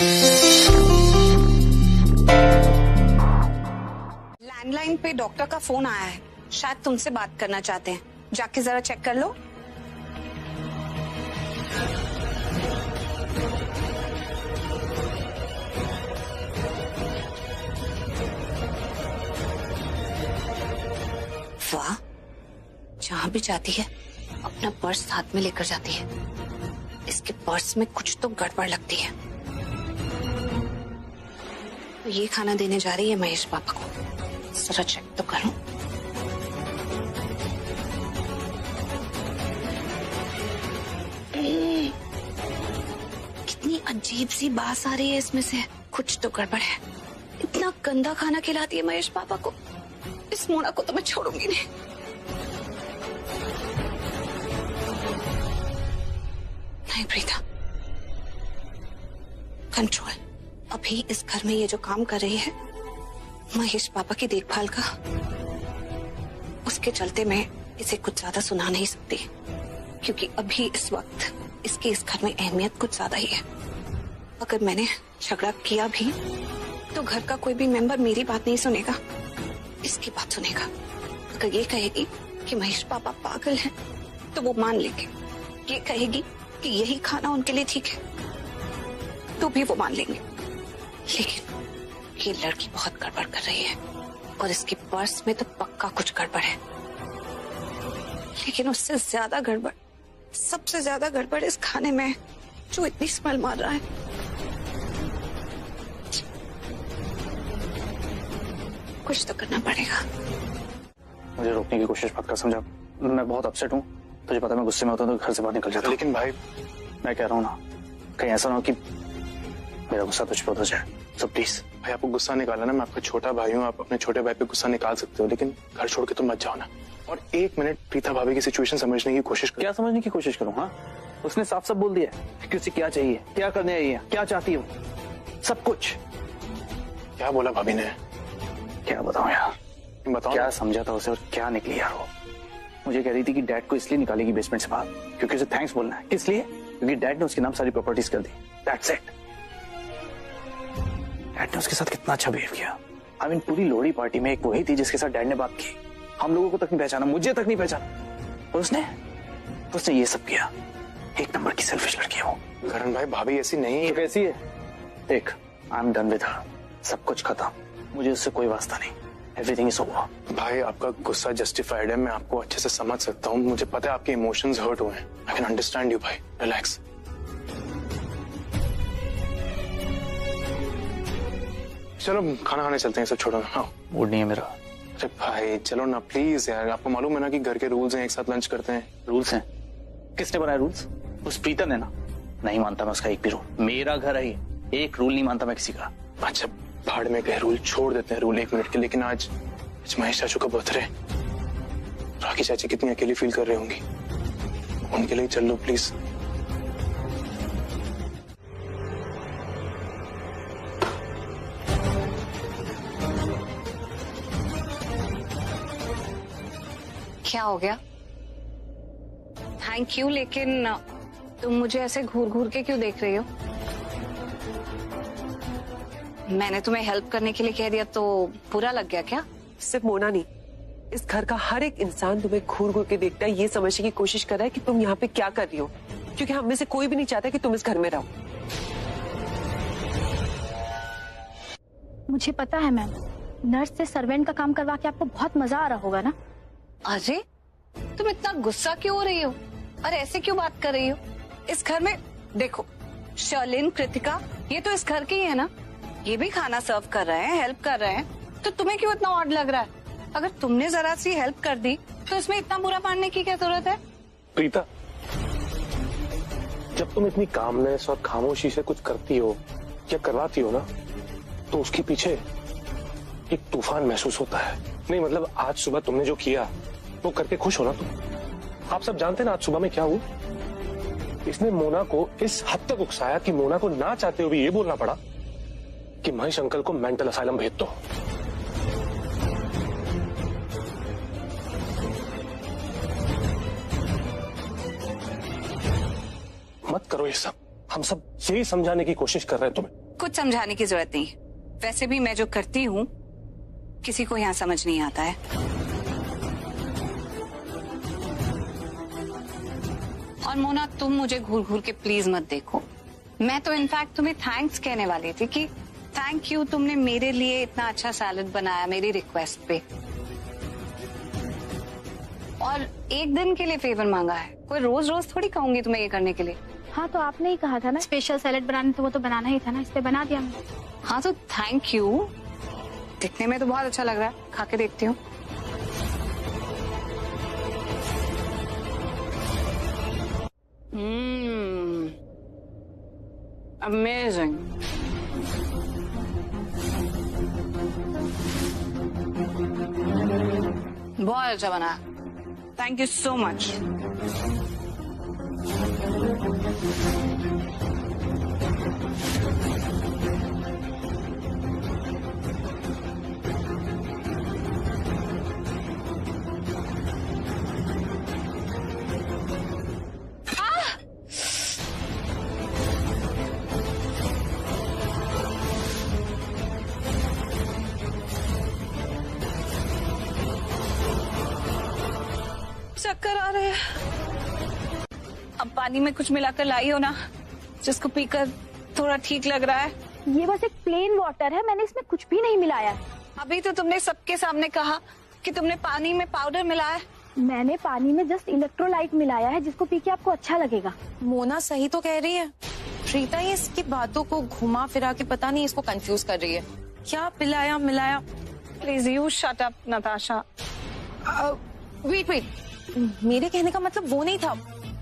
Landline पे doctor का phone आया है, शायद तुमसे बात करना चाहते हैं। जाके जरा चेक कर लो। वाह, जहां भी जाती है अपना पर्स साथ में लेकर जाती है। इसके पर्स में कुछ तो गड़बड़ लगती है। तो ये खाना देने जा रही है महेश पापा को। जरा चेक तो करूं। कितनी अजीब सी बात आ रही है इसमें से। कुछ तो गड़बड़ है। इतना गंदा खाना खिलाती है महेश पापा को। इस मोना को तो मैं छोड़ूंगी नहीं। नहीं प्रीता, कंट्रोल। अभी इस घर में ये जो काम कर रही है महेश पापा की देखभाल का, उसके चलते मैं इसे कुछ ज्यादा सुना नहीं सकती, क्योंकि अभी इस वक्त इसकी इस घर में अहमियत कुछ ज्यादा ही है। अगर मैंने झगड़ा किया भी तो घर का कोई भी मेंबर मेरी बात नहीं सुनेगा, इसकी बात सुनेगा। अगर ये कहेगी कि महेश पापा पागल हैं तो वो मान लेंगे। ये कहेगी कि यही खाना उनके लिए ठीक है तो भी वो मान लेंगे। लेकिन ये लड़की बहुत गड़बड़ कर रही है और इसके पर्स में तो पक्का कुछ गड़बड़ है। लेकिन उससे ज्यादा गड़बड़, सबसे ज्यादा गड़बड़ इस खाने में जो इतनी स्मेल मार रहा है। कुछ तो करना पड़ेगा। मुझे रोकने की कोशिश मत कर, समझा? मैं बहुत अपसेट हूँ। तुझे पता मैं गुस्से में होता हूँ तो घर से बाहर निकल जाता हूँ। लेकिन भाई, मैं कह रहा हूँ ना, कहीं ऐसा ना हो कि मेरा गुस्सा तुझ पे हो जाए। सो प्लीज भाई आपको गुस्सा निकाला ना, मैं आपका छोटा भाई हूँ, आप अपने छोटे भाई पे गुस्सा निकाल सकते हो, लेकिन घर छोड़ के तुम मत जाओ ना। और एक मिनट प्रीता भाभी की सिचुएशन समझने की कोशिश करो। क्या समझने की कोशिश करूँ? हाँ, उसने साफ साफ बोल दिया कि उसे क्या चाहिए, क्या करने आई है, क्या चाहती हो, सब कुछ। क्या बोला भाभी ने? क्या बताऊं यार, बताओ। क्या समझा था उसे और क्या निकली यार वो। मुझे कह रही थी कि डैड को इसलिए निकालेगी बेसमेंट से बाहर क्योंकि उसे थैंक्स बोलना है। किस लिए? क्योंकि डैड ने उसके नाम सारी प्रॉपर्टीज कर दी। That's it. डैड ने उसके साथ कितना अच्छा बिहेव किया। आई मीन पूरी लोहड़ी पार्टी में एक वही थी जिसके साथ डैड ने बात की। हम लोगों को तक नहीं पहचाना, मुझे तक नहीं पहचाना, और उसने ये सब किया। एक नंबर की सेल्फिश लड़की है वो। करण भाई, भाभी ऐसी नहीं है। कैसी है? देख, I am done with her. सब कुछ खत्म, मुझे उससे कोई वास्ता नहीं। Everything is over. भाई आपका गुस्सा जस्टिफाइड है, मैं आपको अच्छे से समझ सकता हूँ। मुझे पता है आपके इमोशंस हर्ट हुए हैं। आई कैन अंडरस्टैंड यू भाई, रिलैक्स। चलो खाना खाने चलते हैं, सब छोड़ो ना। मूड नहीं है मेरा। अरे भाई चलो ना प्लीज यार, आपको मालूम है ना कि घर के रूल्स हैं, एक साथ लंच करते हैं। रूल्स हैं? किसने बनाए रूल्स? उस प्रीता ने ना। नहीं मानता मैं उसका एक भी रूल। मेरा घर है ये, एक रूल नहीं मानता मैं किसी का। अच्छा भाड़ में गए रूल, छोड़ देते हैं रूल एक मिनट के। लेकिन आज महेश चाचू का बर्थडे, राखी चाची कितनी अकेली फील कर रही होंगी, उनके लिए चल लो प्लीज। क्या हो गया? थैंक यू, लेकिन तुम मुझे ऐसे घूर घूर के क्यों देख रही हो? मैंने तुम्हें हेल्प करने के लिए कह दिया तो बुरा लग गया क्या? सिर्फ मोना नहीं, इस घर का हर एक इंसान तुम्हें घूर घूर के देखता है, ये समझने की कोशिश कर रहा है कि तुम यहाँ पे क्या कर रही हो, क्योंकि हम में से कोई भी नहीं चाहता कि तुम इस घर में रहो। मुझे पता है मैम, नर्स से सर्वेंट का काम करवा के आपको बहुत मजा आ रहा होगा ना। अरे तुम इतना गुस्सा क्यों हो रही हो और ऐसे क्यों बात कर रही हो? इस घर में देखो, शर्लिन, कृतिका, ये तो इस घर के ही है ना। ये भी खाना सर्व कर रहे हैं, हेल्प कर रहे हैं, तो तुम्हें क्यों इतना ऑड लग रहा है? अगर तुमने जरा सी हेल्प कर दी तो इसमें इतना बुरा मानने की क्या जरूरत है? प्रीता, जब तुम इतनी कामनेस और खामोशी से कुछ करती हो या करवाती हो ना, तो उसके पीछे एक तूफान महसूस होता है। नहीं मतलब आज सुबह तुमने जो किया वो करके खुश हो ना तुम? आप सब जानते ना आज सुबह में क्या हुआ? इसने मोना को इस हद तक उकसाया कि मोना को ना चाहते हुए भी ये बोलना पड़ा कि महेश अंकल को मेंटल असाइलम भेज दो। मत करो ये सब, हम सब यही समझाने की कोशिश कर रहे हैं तुम्हें। कुछ समझाने की जरूरत नहीं। वैसे भी मैं जो करती हूँ किसी को यहाँ समझ नहीं आता है। और मोना, तुम मुझे घूर घूर के प्लीज मत देखो। मैं तो इनफैक्ट तुम्हें थैंक्स कहने वाली थी कि थैंक यू, तुमने मेरे लिए इतना अच्छा सैलेड बनाया मेरी रिक्वेस्ट पे। और एक दिन के लिए फेवर मांगा है, कोई रोज रोज थोड़ी कहूंगी तुम्हें ये करने के लिए। हाँ तो आपने ही कहा था ना स्पेशल सैलेड बनाने, तो वो तो बनाना ही था ना, इसलिए बना दिया मैंने। हाँ तो थैंक यू। दिखने में तो बहुत अच्छा लग रहा है, खा के देखती हूँ। अमेजिंग। बहुत अच्छा बना, थैंक यू सो मच। चक्कर आ रहे हैं। अब पानी में कुछ मिलाकर लाई हो ना, जिसको पीकर थोड़ा ठीक लग रहा है। ये बस एक प्लेन वाटर है, मैंने इसमें कुछ भी नहीं मिलाया। अभी तो तुमने सबके सामने कहा कि तुमने पानी में पाउडर मिलाया है। मैंने पानी में जस्ट इलेक्ट्रोलाइट मिलाया है, जिसको पी के आपको अच्छा लगेगा। मोना सही तो कह रही है। प्रीता ये इसकी बातों को घुमा फिरा के पता नहीं इसको कंफ्यूज कर रही है। क्या पिलाया मिलाया? Please you shut up Natasha. Wait wait, मेरे कहने का मतलब वो नहीं था।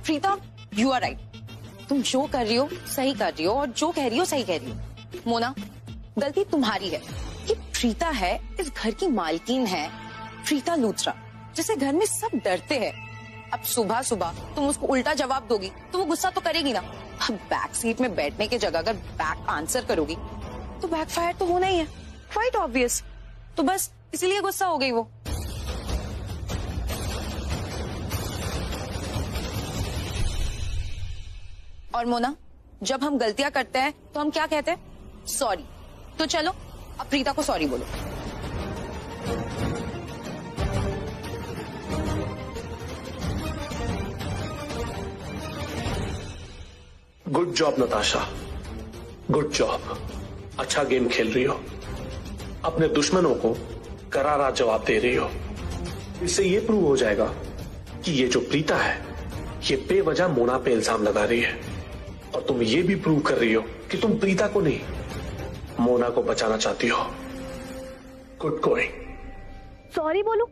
Preeta, you are right. तुम जो कर रही हो सही कर रही हो, और जो कह रही हो सही कह रही हो। मोना, गलती तुम्हारी है कि प्रीता है इस घर की मालकिन है, प्रीता लूथरा, जिसे घर में सब डरते हैं। अब सुबह सुबह तुम उसको उल्टा जवाब दोगी तो वो गुस्सा तो करेगी ना। अब बैक सीट में बैठने की जगह अगर बैक आंसर करोगी तो बैकफायर तो होना ही है, क्वाइट ऑब्वियस। तो बस इसीलिए गुस्सा हो गई वो। और मोना, जब हम गलतियां करते हैं तो हम क्या कहते हैं? सॉरी। तो चलो अब प्रीता को सॉरी बोलो। Good job Natasha, good job. अच्छा गेम खेल रही हो, अपने दुश्मनों को करारा जवाब दे रही हो। इससे ये प्रूव हो जाएगा कि ये जो प्रीता है ये बेवजह मोना पे इल्जाम लगा रही है, और तुम ये भी प्रूव कर रही हो कि तुम प्रीता को नहीं मोना को बचाना चाहती हो। Good going. सॉरी बोलूं?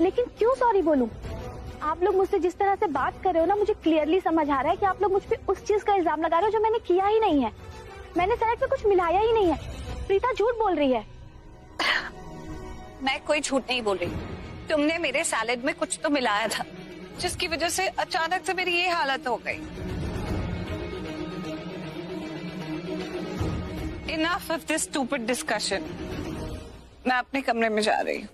लेकिन क्यों सॉरी बोलूं? आप लोग मुझसे जिस तरह से बात कर रहे हो ना, मुझे क्लियरली समझ आ रहा है कि आप लोग मुझ पे उस चीज का इल्जाम लगा रहे हो जो मैंने किया ही नहीं है। मैंने सैलेड में कुछ मिलाया ही नहीं है। प्रीता झूठ बोल रही है। मैं कोई झूठ नहीं बोल रही। तुमने मेरे सैलेड में कुछ तो मिलाया था, जिसकी वजह से अचानक से मेरी ये हालत हो गई। Enough of this stupid discussion. मैं अपने कमरे में जा रही हूँ।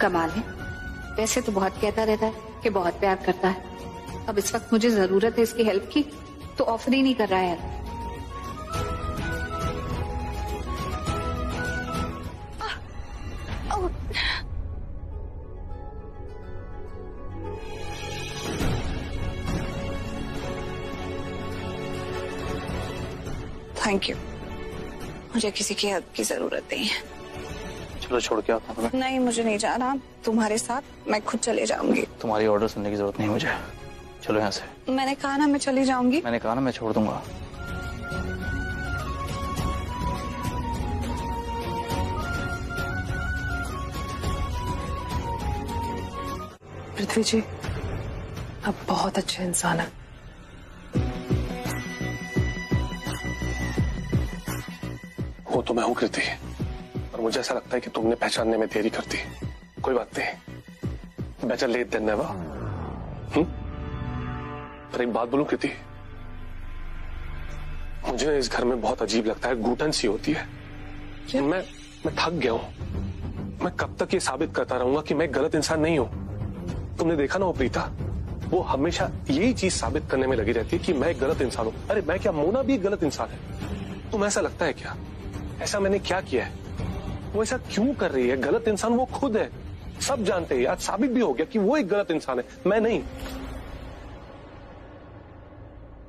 कमाल है, वैसे तो बहुत कहता रहता है कि बहुत प्यार करता है। अब इस वक्त मुझे जरूरत है इसकी हेल्प की तो ऑफर ही नहीं कर रहा है। थैंक यू, मुझे किसी की हेल्प की जरूरत नहीं है। चलो छोड़ के आता हूँ। नहीं, मुझे नहीं जाना तुम्हारे साथ, मैं खुद चले जाऊंगी। तुम्हारी ऑर्डर सुनने की जरूरत नहीं मुझे, चलो यहाँ से। मैंने कहा ना मैं चली जाऊंगी। मैंने कहा ना मैं छोड़ दूंगा। पृथ्वी जी, आप बहुत अच्छे इंसान हैं। वो तो मैं हूं कृति, और मुझे ऐसा लगता है कि तुमने पहचानने में देरी कर दी। कोई बात नहीं, बेटर लेट देन नेवर। पर एक बात बोलूं कृति, मुझे इस घर में बहुत अजीब लगता है, घुटन सी होती है। मैं थक गया हूं। मैं कब तक ये साबित करता रहूंगा कि मैं गलत इंसान नहीं हूं? तुमने देखा ना वो प्रीता, वो हमेशा यही चीज साबित करने में लगी रहती है कि मैं एक गलत इंसान हूं। अरे मैं क्या, मोना भी एक गलत इंसान है। तुम ऐसा लगता है क्या? ऐसा मैंने क्या किया है? वो ऐसा क्यों कर रही है? गलत इंसान वो खुद है, सब जानते हैं। आज साबित भी हो गया कि वो एक गलत इंसान है, मैं नहीं।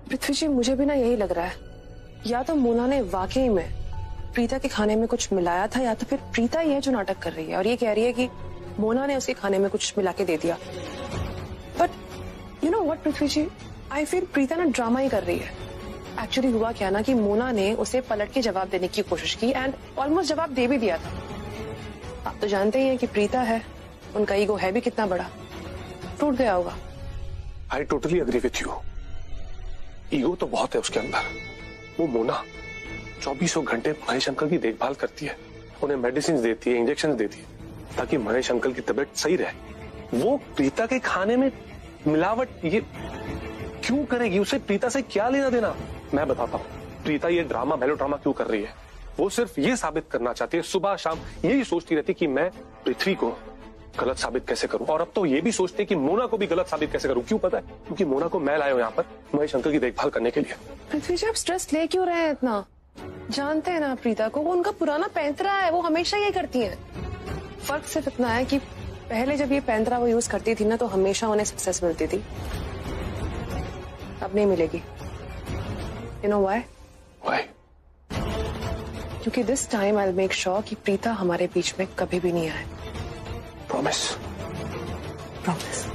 पृथ्वी जी, मुझे भी ना यही लग रहा है, या तो मोना ने वाकई में प्रीता के खाने में कुछ मिलाया था, या तो फिर प्रीता ही है जो नाटक कर रही है और ये कह रही है कि मोना ने उसके खाने में कुछ मिला के दे दिया। But you know what Prithvi ji, I feel Preeta ना ड्रामा ही कर रही है। एक्चुअली हुआ क्या ना कि मोना ने उसे पलट के जवाब देने की कोशिश की एंड ऑलमोस्ट जवाब दे भी दिया था। आप तो जानते ही हैं कि प्रीता है, उनका ईगो है भी कितना बड़ा, टूट गया होगा। I totally agree with you. Ego तो बहुत है उसके अंदर। वो मोना 24 घंटे महेश अंकल की देखभाल करती है, उन्हें मेडिसिन देती है, इंजेक्शन देती है ताकि महेश अंकल की तबीयत सही रहे। वो प्रीता के खाने में मिलावट ये क्यों करेगी? उसे प्रीता से क्या लेना देना? मैं बताता हूँ प्रीता ये ड्रामा, मेलोड्रामा क्यों कर रही है। वो सिर्फ ये साबित करना चाहती है, सुबह शाम यही सोचती रहती कि मैं पृथ्वी को गलत साबित कैसे करूं, और अब तो ये भी सोचते हैं कि मोना को भी गलत साबित कैसे करूं। क्यों पता है? क्योंकि मोना को मैं लाया हूं यहाँ पर महेश अंकल की देखभाल करने के लिए। पृथ्वी जी, आप स्ट्रेस ले क्यों रहे हैं इतना? जानते हैं ना प्रीता को, वो उनका पुराना पैंतरा है, वो हमेशा ये करती है। फर्क सिर्फ इतना है कि पहले जब ये पैंतरा वो यूज करती थी ना, तो हमेशा उन्हें सक्सेस मिलती थी, अब नहीं मिलेगी। You know why? व्हाई? क्योंकि this time I will make sure कि प्रीता हमारे बीच में कभी भी नहीं आए। Promise? Promise.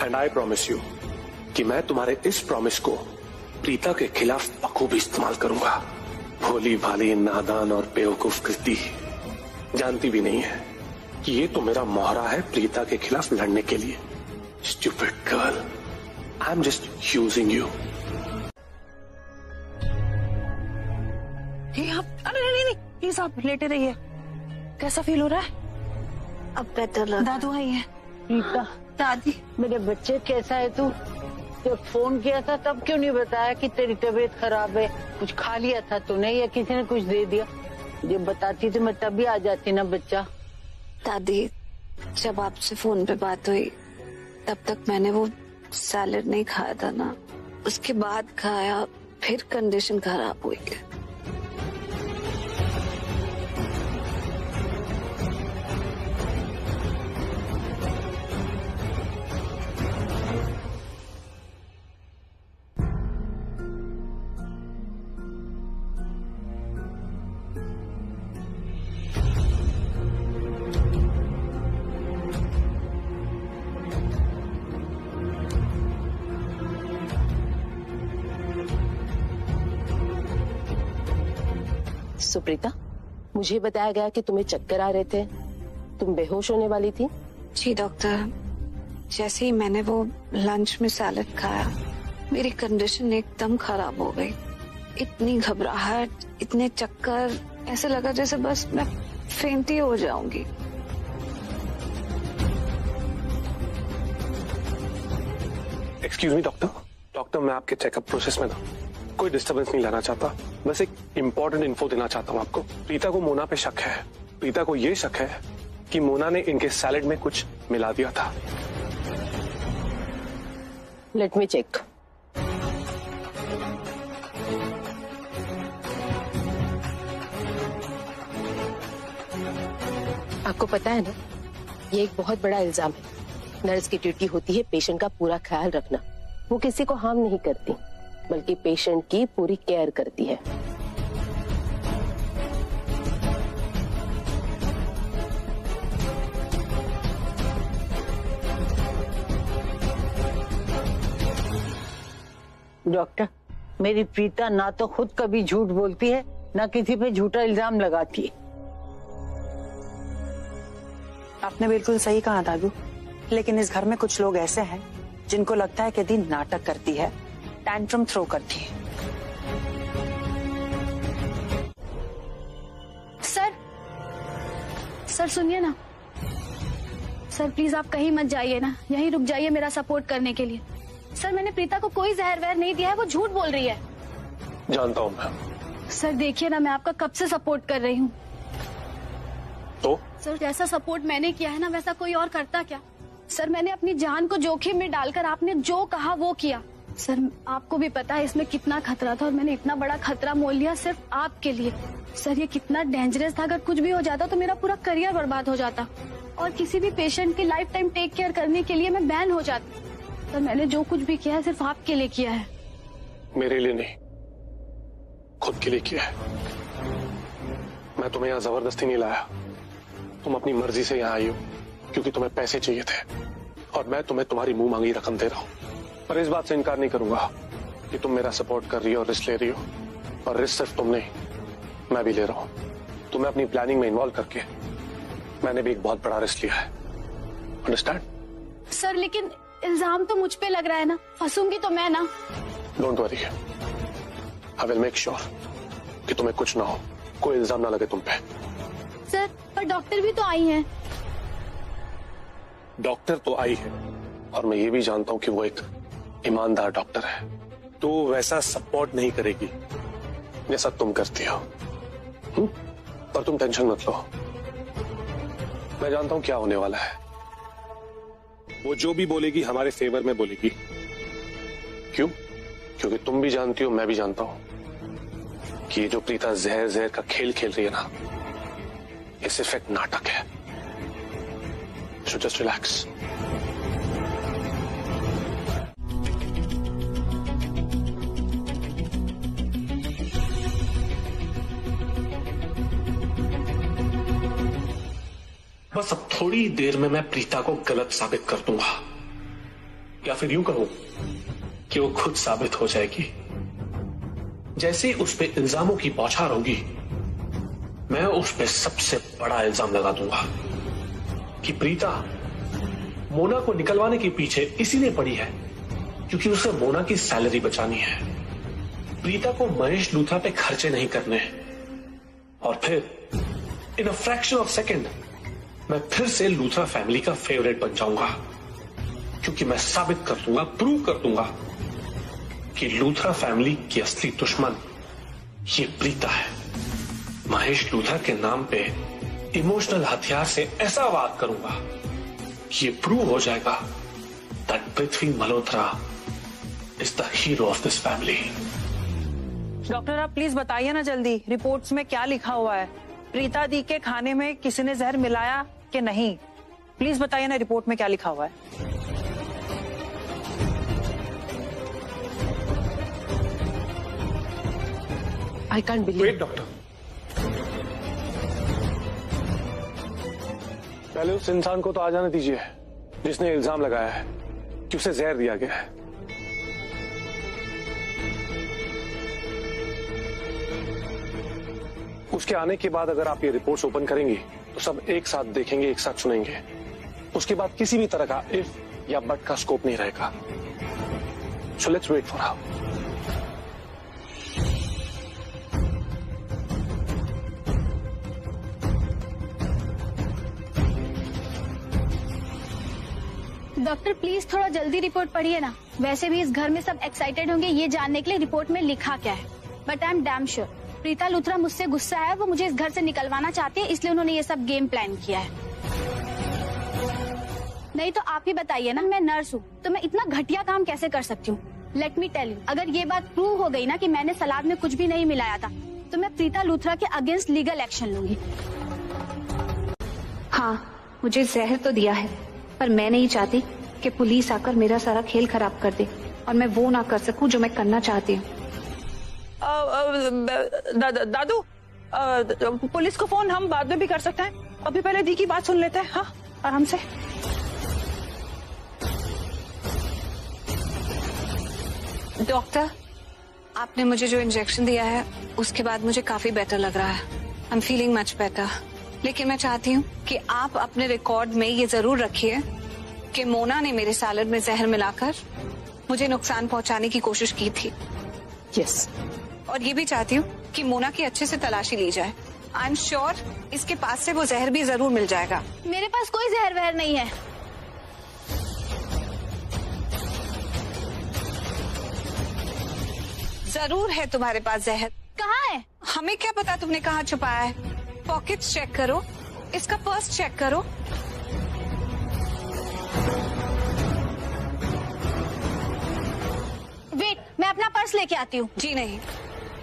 And I promise you कि मैं तुम्हारे इस प्रॉमिस को प्रीता के खिलाफ बखूबी इस्तेमाल करूंगा। भोली भाली, नादान और बेवकूफ कृति जानती भी नहीं है कि ये तो मेरा मोहरा है प्रीता के खिलाफ लड़ने के लिए। Stupid girl, I am just using you. ये आप, अरे नहीं, प्लीज आप लेटे रहिए। कैसा फील हो रहा है? अब बेटर लग। दादू आई है। प्रीता, दादी, मेरे बच्चे कैसा है तू? जब फोन किया था तब क्यों नहीं बताया कि तेरी तबीयत खराब है? कुछ खा लिया था तूने या किसी ने कुछ दे दिया? जब बताती तो मैं तभी आ जाती ना बच्चा। दादी, जब आपसे फोन पे बात हुई तब तक मैंने वो सैलेड नहीं खाया था ना, उसके बाद खाया, फिर कंडीशन खराब हुई। सुप्रीता, मुझे बताया गया कि तुम्हें चक्कर आ रहे थे, तुम बेहोश होने वाली थी। जी डॉक्टर, जैसे ही मैंने वो लंच में सैलेड खाया मेरी कंडीशन एकदम खराब हो गई। इतनी घबराहट, इतने चक्कर, ऐसे लगा जैसे बस मैं फेंट ही हो जाऊंगी। एक्सक्यूज मी डॉक्टर, मैं आपके चेकअप प्रोसेस में था, कोई डिस्टरबेंस नहीं लाना चाहता, बस एक इंपॉर्टेंट इन्फो देना चाहता हूँ आपको। प्रीता को मोना पे शक है। प्रीता को ये शक है कि मोना ने इनके सैलेड में कुछ मिला दिया था। Let me check. आपको पता है ना, ये एक बहुत बड़ा इल्जाम है। नर्स की ड्यूटी होती है पेशेंट का पूरा ख्याल रखना। वो किसी को हार्म नहीं करती, बल्कि पेशेंट की पूरी केयर करती है। डॉक्टर, मेरी प्रीता ना तो खुद कभी झूठ बोलती है, ना किसी पे झूठा इल्जाम लगाती है। आपने बिल्कुल सही कहा दादू, लेकिन इस घर में कुछ लोग ऐसे हैं जिनको लगता है कि दी नाटक करती है, टैंट्रम थ्रो करती है। सर सुनिए ना सर प्लीज आप कहीं मत जाइए ना, यहीं रुक जाइए मेरा सपोर्ट करने के लिए। सर मैंने प्रीता को कोई जहर वहर नहीं दिया है, वो झूठ बोल रही है। जानता हूँ मैं। सर देखिए ना, मैं आपका कब से सपोर्ट कर रही हूँ। तो सर जैसा सपोर्ट मैंने किया है ना, वैसा कोई और करता क्या? सर मैंने अपनी जान को जोखिम में डालकर आपने जो कहा वो किया। सर आपको भी पता है इसमें कितना खतरा था, और मैंने इतना बड़ा खतरा मोल लिया सिर्फ आपके लिए। सर ये कितना डेंजरस था, अगर कुछ भी हो जाता तो मेरा पूरा करियर बर्बाद हो जाता, और किसी भी पेशेंट की लाइफ टाइम टेक केयर करने के लिए मैं बैन हो जाती। सर मैंने जो कुछ भी किया है सिर्फ आपके लिए किया है। मेरे लिए नहीं, खुद के लिए किया है। मैं तुम्हें यहाँ जबरदस्ती नहीं लाया, तुम अपनी मर्जी से यहाँ आई हो क्योंकि तुम्हें पैसे चाहिए थे, और मैं तुम्हें तुम्हारी मुंह मांगी रकम दे रहा हूँ। पर इस बात से इनकार नहीं करूंगा कि तुम मेरा सपोर्ट कर रही हो और रिस्क ले रही हो, और रिस्क सिर्फ तुम नहीं मैं भी ले रहा हूँ। तुम्हें अपनी प्लानिंग में इन्वॉल्व करके मैंने भी एक बहुत बड़ा रिस्क लिया है, अंडरस्टैंड? सर लेकिन इल्जाम तो मुझ पे लग रहा है ना, फंसूंगी तो मैं ना। Don't worry, I will make sure कि तुम्हें कुछ ना हो, कोई इल्जाम ना लगे तुम पे। सर पर डॉक्टर भी तो आई हैं। डॉक्टर तो आई है, और मैं ये भी जानता हूँ कि वो एक ईमानदार डॉक्टर है, तो वैसा सपोर्ट नहीं करेगी जैसा तुम करती हो। पर तुम टेंशन मत लो, मैं जानता हूं क्या होने वाला है। वो जो भी बोलेगी हमारे फेवर में बोलेगी। क्यों? क्योंकि तुम भी जानती हो, मैं भी जानता हूं कि ये जो प्रीता जहर जहर का खेल खेल रही है ना, ये सिर्फ एक नाटक है। So just relax. बस अब थोड़ी देर में मैं प्रीता को गलत साबित कर दूंगा, या फिर यूं कहूं कि वो खुद साबित हो जाएगी। जैसे ही उस पे इल्जामों की बौछार होगी, मैं उस पे सबसे बड़ा इल्जाम लगा दूंगा कि प्रीता मोना को निकलवाने के पीछे इसीलिए पड़ी है क्योंकि उसे मोना की सैलरी बचानी है। प्रीता को महेश लूथरा पे खर्चे नहीं करने, और फिर इन अ फ्रैक्शन ऑफ सेकेंड मैं फिर से लूथरा फैमिली का फेवरेट बन जाऊंगा, क्योंकि मैं साबित कर दूंगा, प्रूव कर दूंगा कि लूथरा फैमिली की असली दुश्मन ये प्रीता है। महेश लूथरा के नाम पे इमोशनल हथियार से ऐसा वार करूंगा कि ये प्रूव हो जाएगा that Prithvi Malhotra is the hero of this family. Doctor आप प्लीज बताइए ना जल्दी, रिपोर्ट्स में क्या लिखा हुआ है? प्रीता दी के खाने में किसी ने जहर मिलाया कि नहीं? प्लीज बताइए ना रिपोर्ट में क्या लिखा हुआ है। I can't believe. Wait doctor, पहले उस इंसान को तो आ जाने दीजिए जिसने इल्जाम लगाया है कि उसे जहर दिया गया है। उसके आने के बाद अगर आप ये रिपोर्ट्स ओपन करेंगी तो सब एक साथ देखेंगे, एक साथ सुनेंगे। उसके बाद किसी भी तरह का इफ या बट का स्कोप नहीं रहेगा। So let's wait for how. Doctor please थोड़ा जल्दी रिपोर्ट पढ़िए ना। वैसे भी इस घर में सब एक्साइटेड होंगे ये जानने के लिए रिपोर्ट में लिखा क्या है। But I am damn sure Preeta Luthra मुझसे गुस्सा है, वो मुझे इस घर से निकलवाना चाहती है, इसलिए उन्होंने ये सब गेम प्लान किया है। नहीं तो आप ही बताइए ना, मैं नर्स हूँ तो मैं इतना घटिया काम कैसे कर सकती हूँ? लेट मी टेल यू, अगर ये बात प्रूव हो गई ना कि मैंने सलाद में कुछ भी नहीं मिलाया था, तो मैं प्रीता लूथरा के अगेंस्ट लीगल एक्शन लूंगी। हाँ, मुझे जहर तो दिया है, पर मैं नहीं चाहती कि पुलिस आकर मेरा सारा खेल खराब कर दे और मैं वो ना कर सकूं जो मैं करना चाहती हूँ। दादू, पुलिस को फोन हम बाद में भी कर सकते हैं, अभी पहले दी की बात सुन लेते हैं। हाँ, आराम से। डॉक्टर, आपने मुझे जो इंजेक्शन दिया है उसके बाद मुझे काफी बेटर लग रहा है। I am feeling much better. लेकिन मैं चाहती हूँ कि आप अपने रिकॉर्ड में ये जरूर रखिए कि मोना ने मेरे सैलेड में जहर मिलाकर मुझे नुकसान पहुंचाने की कोशिश की थी। यस। और ये भी चाहती हूँ कि मोना की अच्छे से तलाशी ली जाए आई एम श्योर इसके पास से वो जहर भी जरूर मिल जाएगा। मेरे पास कोई जहर वहर नहीं है। जरूर है तुम्हारे पास जहर। कहाँ है? हमें क्या पता तुमने कहाँ छुपाया है। पॉकेट्स चेक करो, इसका पर्स चेक करो। वेट, मैं अपना पर्स लेके आती हूँ। जी नहीं,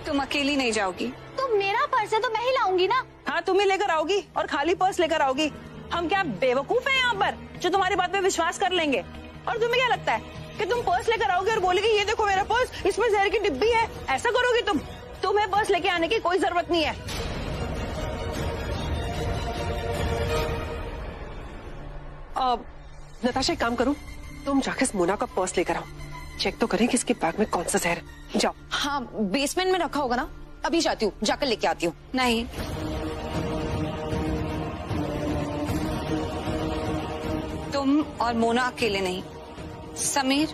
तुम अकेली नहीं जाओगी। तो मेरा पर्स है तो मैं ही लाऊंगी ना। हाँ, तुम ही लेकर आओगी और खाली पर्स लेकर आओगी। हम क्या बेवकूफ हैं यहाँ पर जो तुम्हारी बात पे विश्वास कर लेंगे? और तुम्हें क्या लगता है कि तुम पर्स लेकर आओगे और बोलेगी ये देखो मेरा पर्स, इसमें जहर की डिब्बी है? ऐसा करोगी तुम? तुम्हें पर्स लेके आने की कोई जरूरत नहीं है। नताशा एक काम करो, तुम जाके मोना का पर्स लेकर आओ, चेक तो करें कि इसके बैग में कौन सा जहर है। जाओ। हाँ, बेसमेंट में रखा होगा ना, अभी जाती हूँ, जाकर लेके आती हूँ। नहीं, तुम और मोना अकेले नहीं। समीर,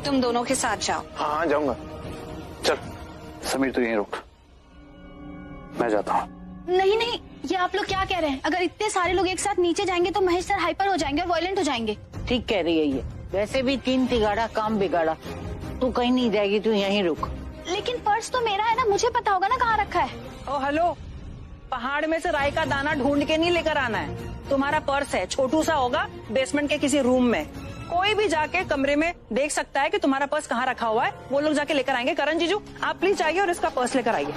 तुम दोनों के साथ जाओ। हाँ जाऊंगा। चल समीर तू यहीं रुक, मैं जाता हूँ। नहीं नहीं, ये आप लोग क्या कह रहे हैं? अगर इतने सारे लोग एक साथ नीचे जाएंगे तो महेश सर हाइपर हो जाएंगे और वायलेंट हो जाएंगे। ठीक कह रही है ये। वैसे भी 3 तिगाड़ा काम बिगाड़ा। तू कहीं नहीं जाएगी, तू यहीं रुक। लेकिन पर्स तो मेरा है ना, मुझे पता होगा ना कहाँ रखा है। ओ हेलो, पहाड़ में से राई का दाना ढूंढ के नहीं लेकर आना है। तुम्हारा पर्स है, छोटू सा होगा, बेसमेंट के किसी रूम में। कोई भी जाके कमरे में देख सकता है कि तुम्हारा पर्स कहाँ रखा हुआ है। वो लोग जाके लेकर आएंगे। करण जीजू, आप प्लीज जाइए और इसका पर्स लेकर आइए।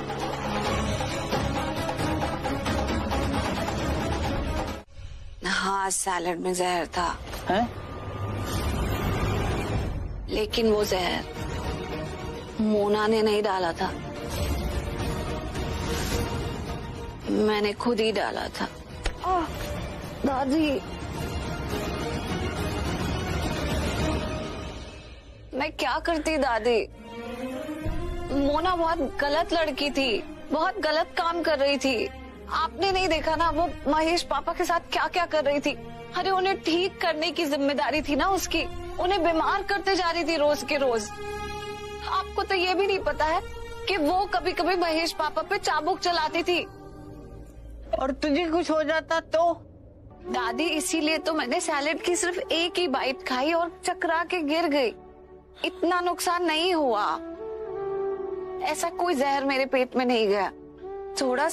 हाँ, सैलेड में जहर था। है? लेकिन वो जहर मोना ने नहीं डाला था, मैंने खुद ही डाला था। दादी, मैं क्या करती दादी? मोना बहुत गलत लड़की थी, बहुत गलत काम कर रही थी। आपने नहीं देखा ना वो महेश पापा के साथ क्या क्या कर रही थी? अरे उन्हें ठीक करने की जिम्मेदारी थी ना उसकी। उन्हें बीमार करते जा रही थी रोज के रोज। आपको तो ये भी नहीं पता है कि वो कभी कभी महेश पापा पे चाबुक चलाती थी। और तुझे कुछ हो जाता तो? दादी, इसीलिए तो मैंने सैलेड की सिर्फ एक ही बाइट खाई और चकरा के गिर गई। इतना नुकसान नहीं हुआ, ऐसा कोई जहर मेरे पेट में नहीं गया। थोड़ा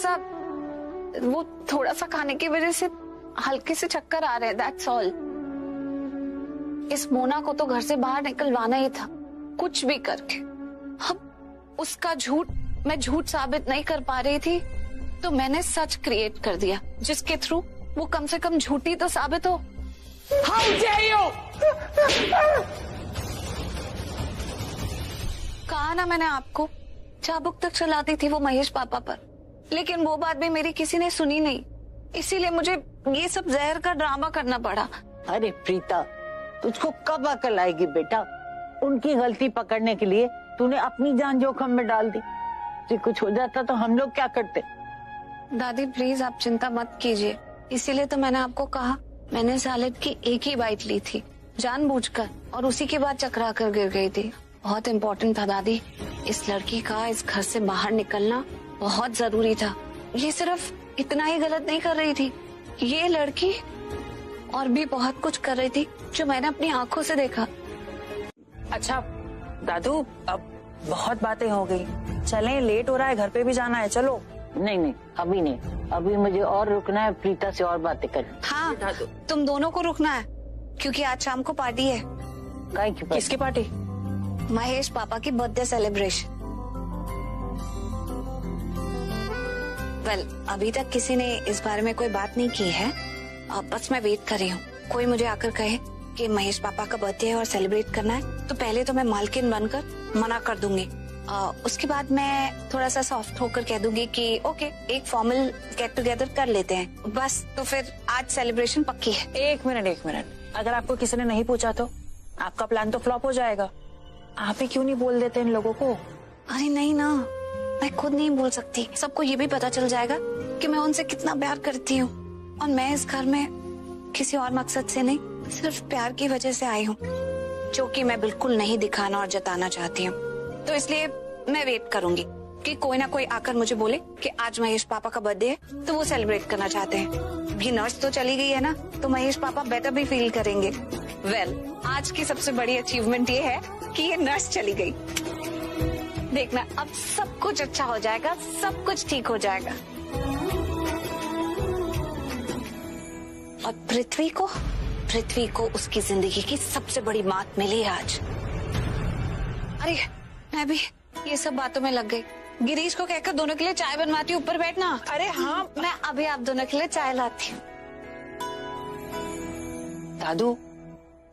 सा खाने की वजह से हल्के से चक्कर आ रहे हैं, दैट्स ऑल। इस मोना को तो घर से बाहर निकलवाना ही था, कुछ भी करके। अब उसका मैं झूठ साबित नहीं कर पा रही थी, तो मैंने सच क्रिएट कर दिया जिसके थ्रू वो कम से कम झूठी तो साबित हो। How dare you! कहा ना मैंने आपको, चाबुक तक चलाती थी वो महेश पापा पर। लेकिन वो बात भी मेरी किसी ने सुनी नहीं, इसीलिए मुझे ये सब जहर का ड्रामा करना पड़ा। अरे प्रीता, तुझको कब अकल आएगी बेटा? उनकी गलती पकड़ने के लिए तूने अपनी जान जोखिम में डाल दी। तुझे कुछ हो जाता तो हम लोग क्या करते? दादी प्लीज आप चिंता मत कीजिए, इसीलिए तो मैंने आपको कहा। मैंने सैलेड की एक ही बाइट ली थी जानबूझकर, और उसी के बाद चकरा कर गिर गई थी। बहुत इम्पोर्टेंट था दादी, इस लड़की का इस घर से बाहर निकलना बहुत जरूरी था। ये सिर्फ इतना ही गलत नहीं कर रही थी, ये लड़की और भी बहुत कुछ कर रही थी जो मैंने अपनी आंखों से देखा। अच्छा दादू, अब बहुत बातें हो गई, चलें, लेट हो रहा है, घर पे भी जाना है। चलो। नहीं, अभी नहीं, अभी मुझे और रुकना है, प्रीता से और बातें करनी। हाँ, तुम दोनों को रुकना है क्योंकि आज शाम को पार्टी है। किसकी पार्टी? महेश पापा की बर्थडे सेलिब्रेशन। अभी तक किसी ने इस बारे में कोई बात नहीं की है, बस मैं वेट कर रही हूँ। कोई मुझे आकर कहे कि महेश पापा का बर्थडे है और सेलिब्रेट करना है, तो पहले तो मैं मालकिन बनकर मना कर दूंगी। उसके बाद मैं थोड़ा सा सॉफ्ट होकर कह दूंगी कि ओके, एक फॉर्मल गेट टुगेदर कर लेते हैं बस। तो फिर आज सेलिब्रेशन पक्की है। एक मिनट, अगर आपको किसी ने नहीं पूछा तो आपका प्लान तो फ्लॉप हो जाएगा। आप ही क्यों नहीं बोल देते इन लोगों को? अरे नहीं ना, मैं खुद नहीं बोल सकती, सबको ये भी पता चल जाएगा कि मैं उनसे कितना प्यार करती हूँ। और मैं इस घर में किसी और मकसद से नहीं, सिर्फ प्यार की वजह से आई हूँ, जो कि मैं बिल्कुल नहीं दिखाना और जताना चाहती हूँ। तो इसलिए मैं वेट करूंगी कि कोई ना कोई आकर मुझे बोले कि आज महेश पापा का बर्थडे है तो वो सेलिब्रेट करना चाहते हैं। भी नर्स तो चली गई है ना, तो महेश पापा बेटर भी फील करेंगे। वेल, आज की सबसे बड़ी अचीवमेंट ये है कि ये नर्स चली गई। देखना अब सब कुछ अच्छा हो जाएगा, सब कुछ ठीक हो जाएगा। और पृथ्वी को उसकी जिंदगी की सबसे बड़ी मात मिली आज। अरे मैं भी ये सब बातों में लग गई। गिरीश को कहकर दोनों के लिए चाय बनवाती हूँ, ऊपर बैठना। अरे हाँ, मैं अभी आप दोनों के लिए चाय लाती हूँ। दादू,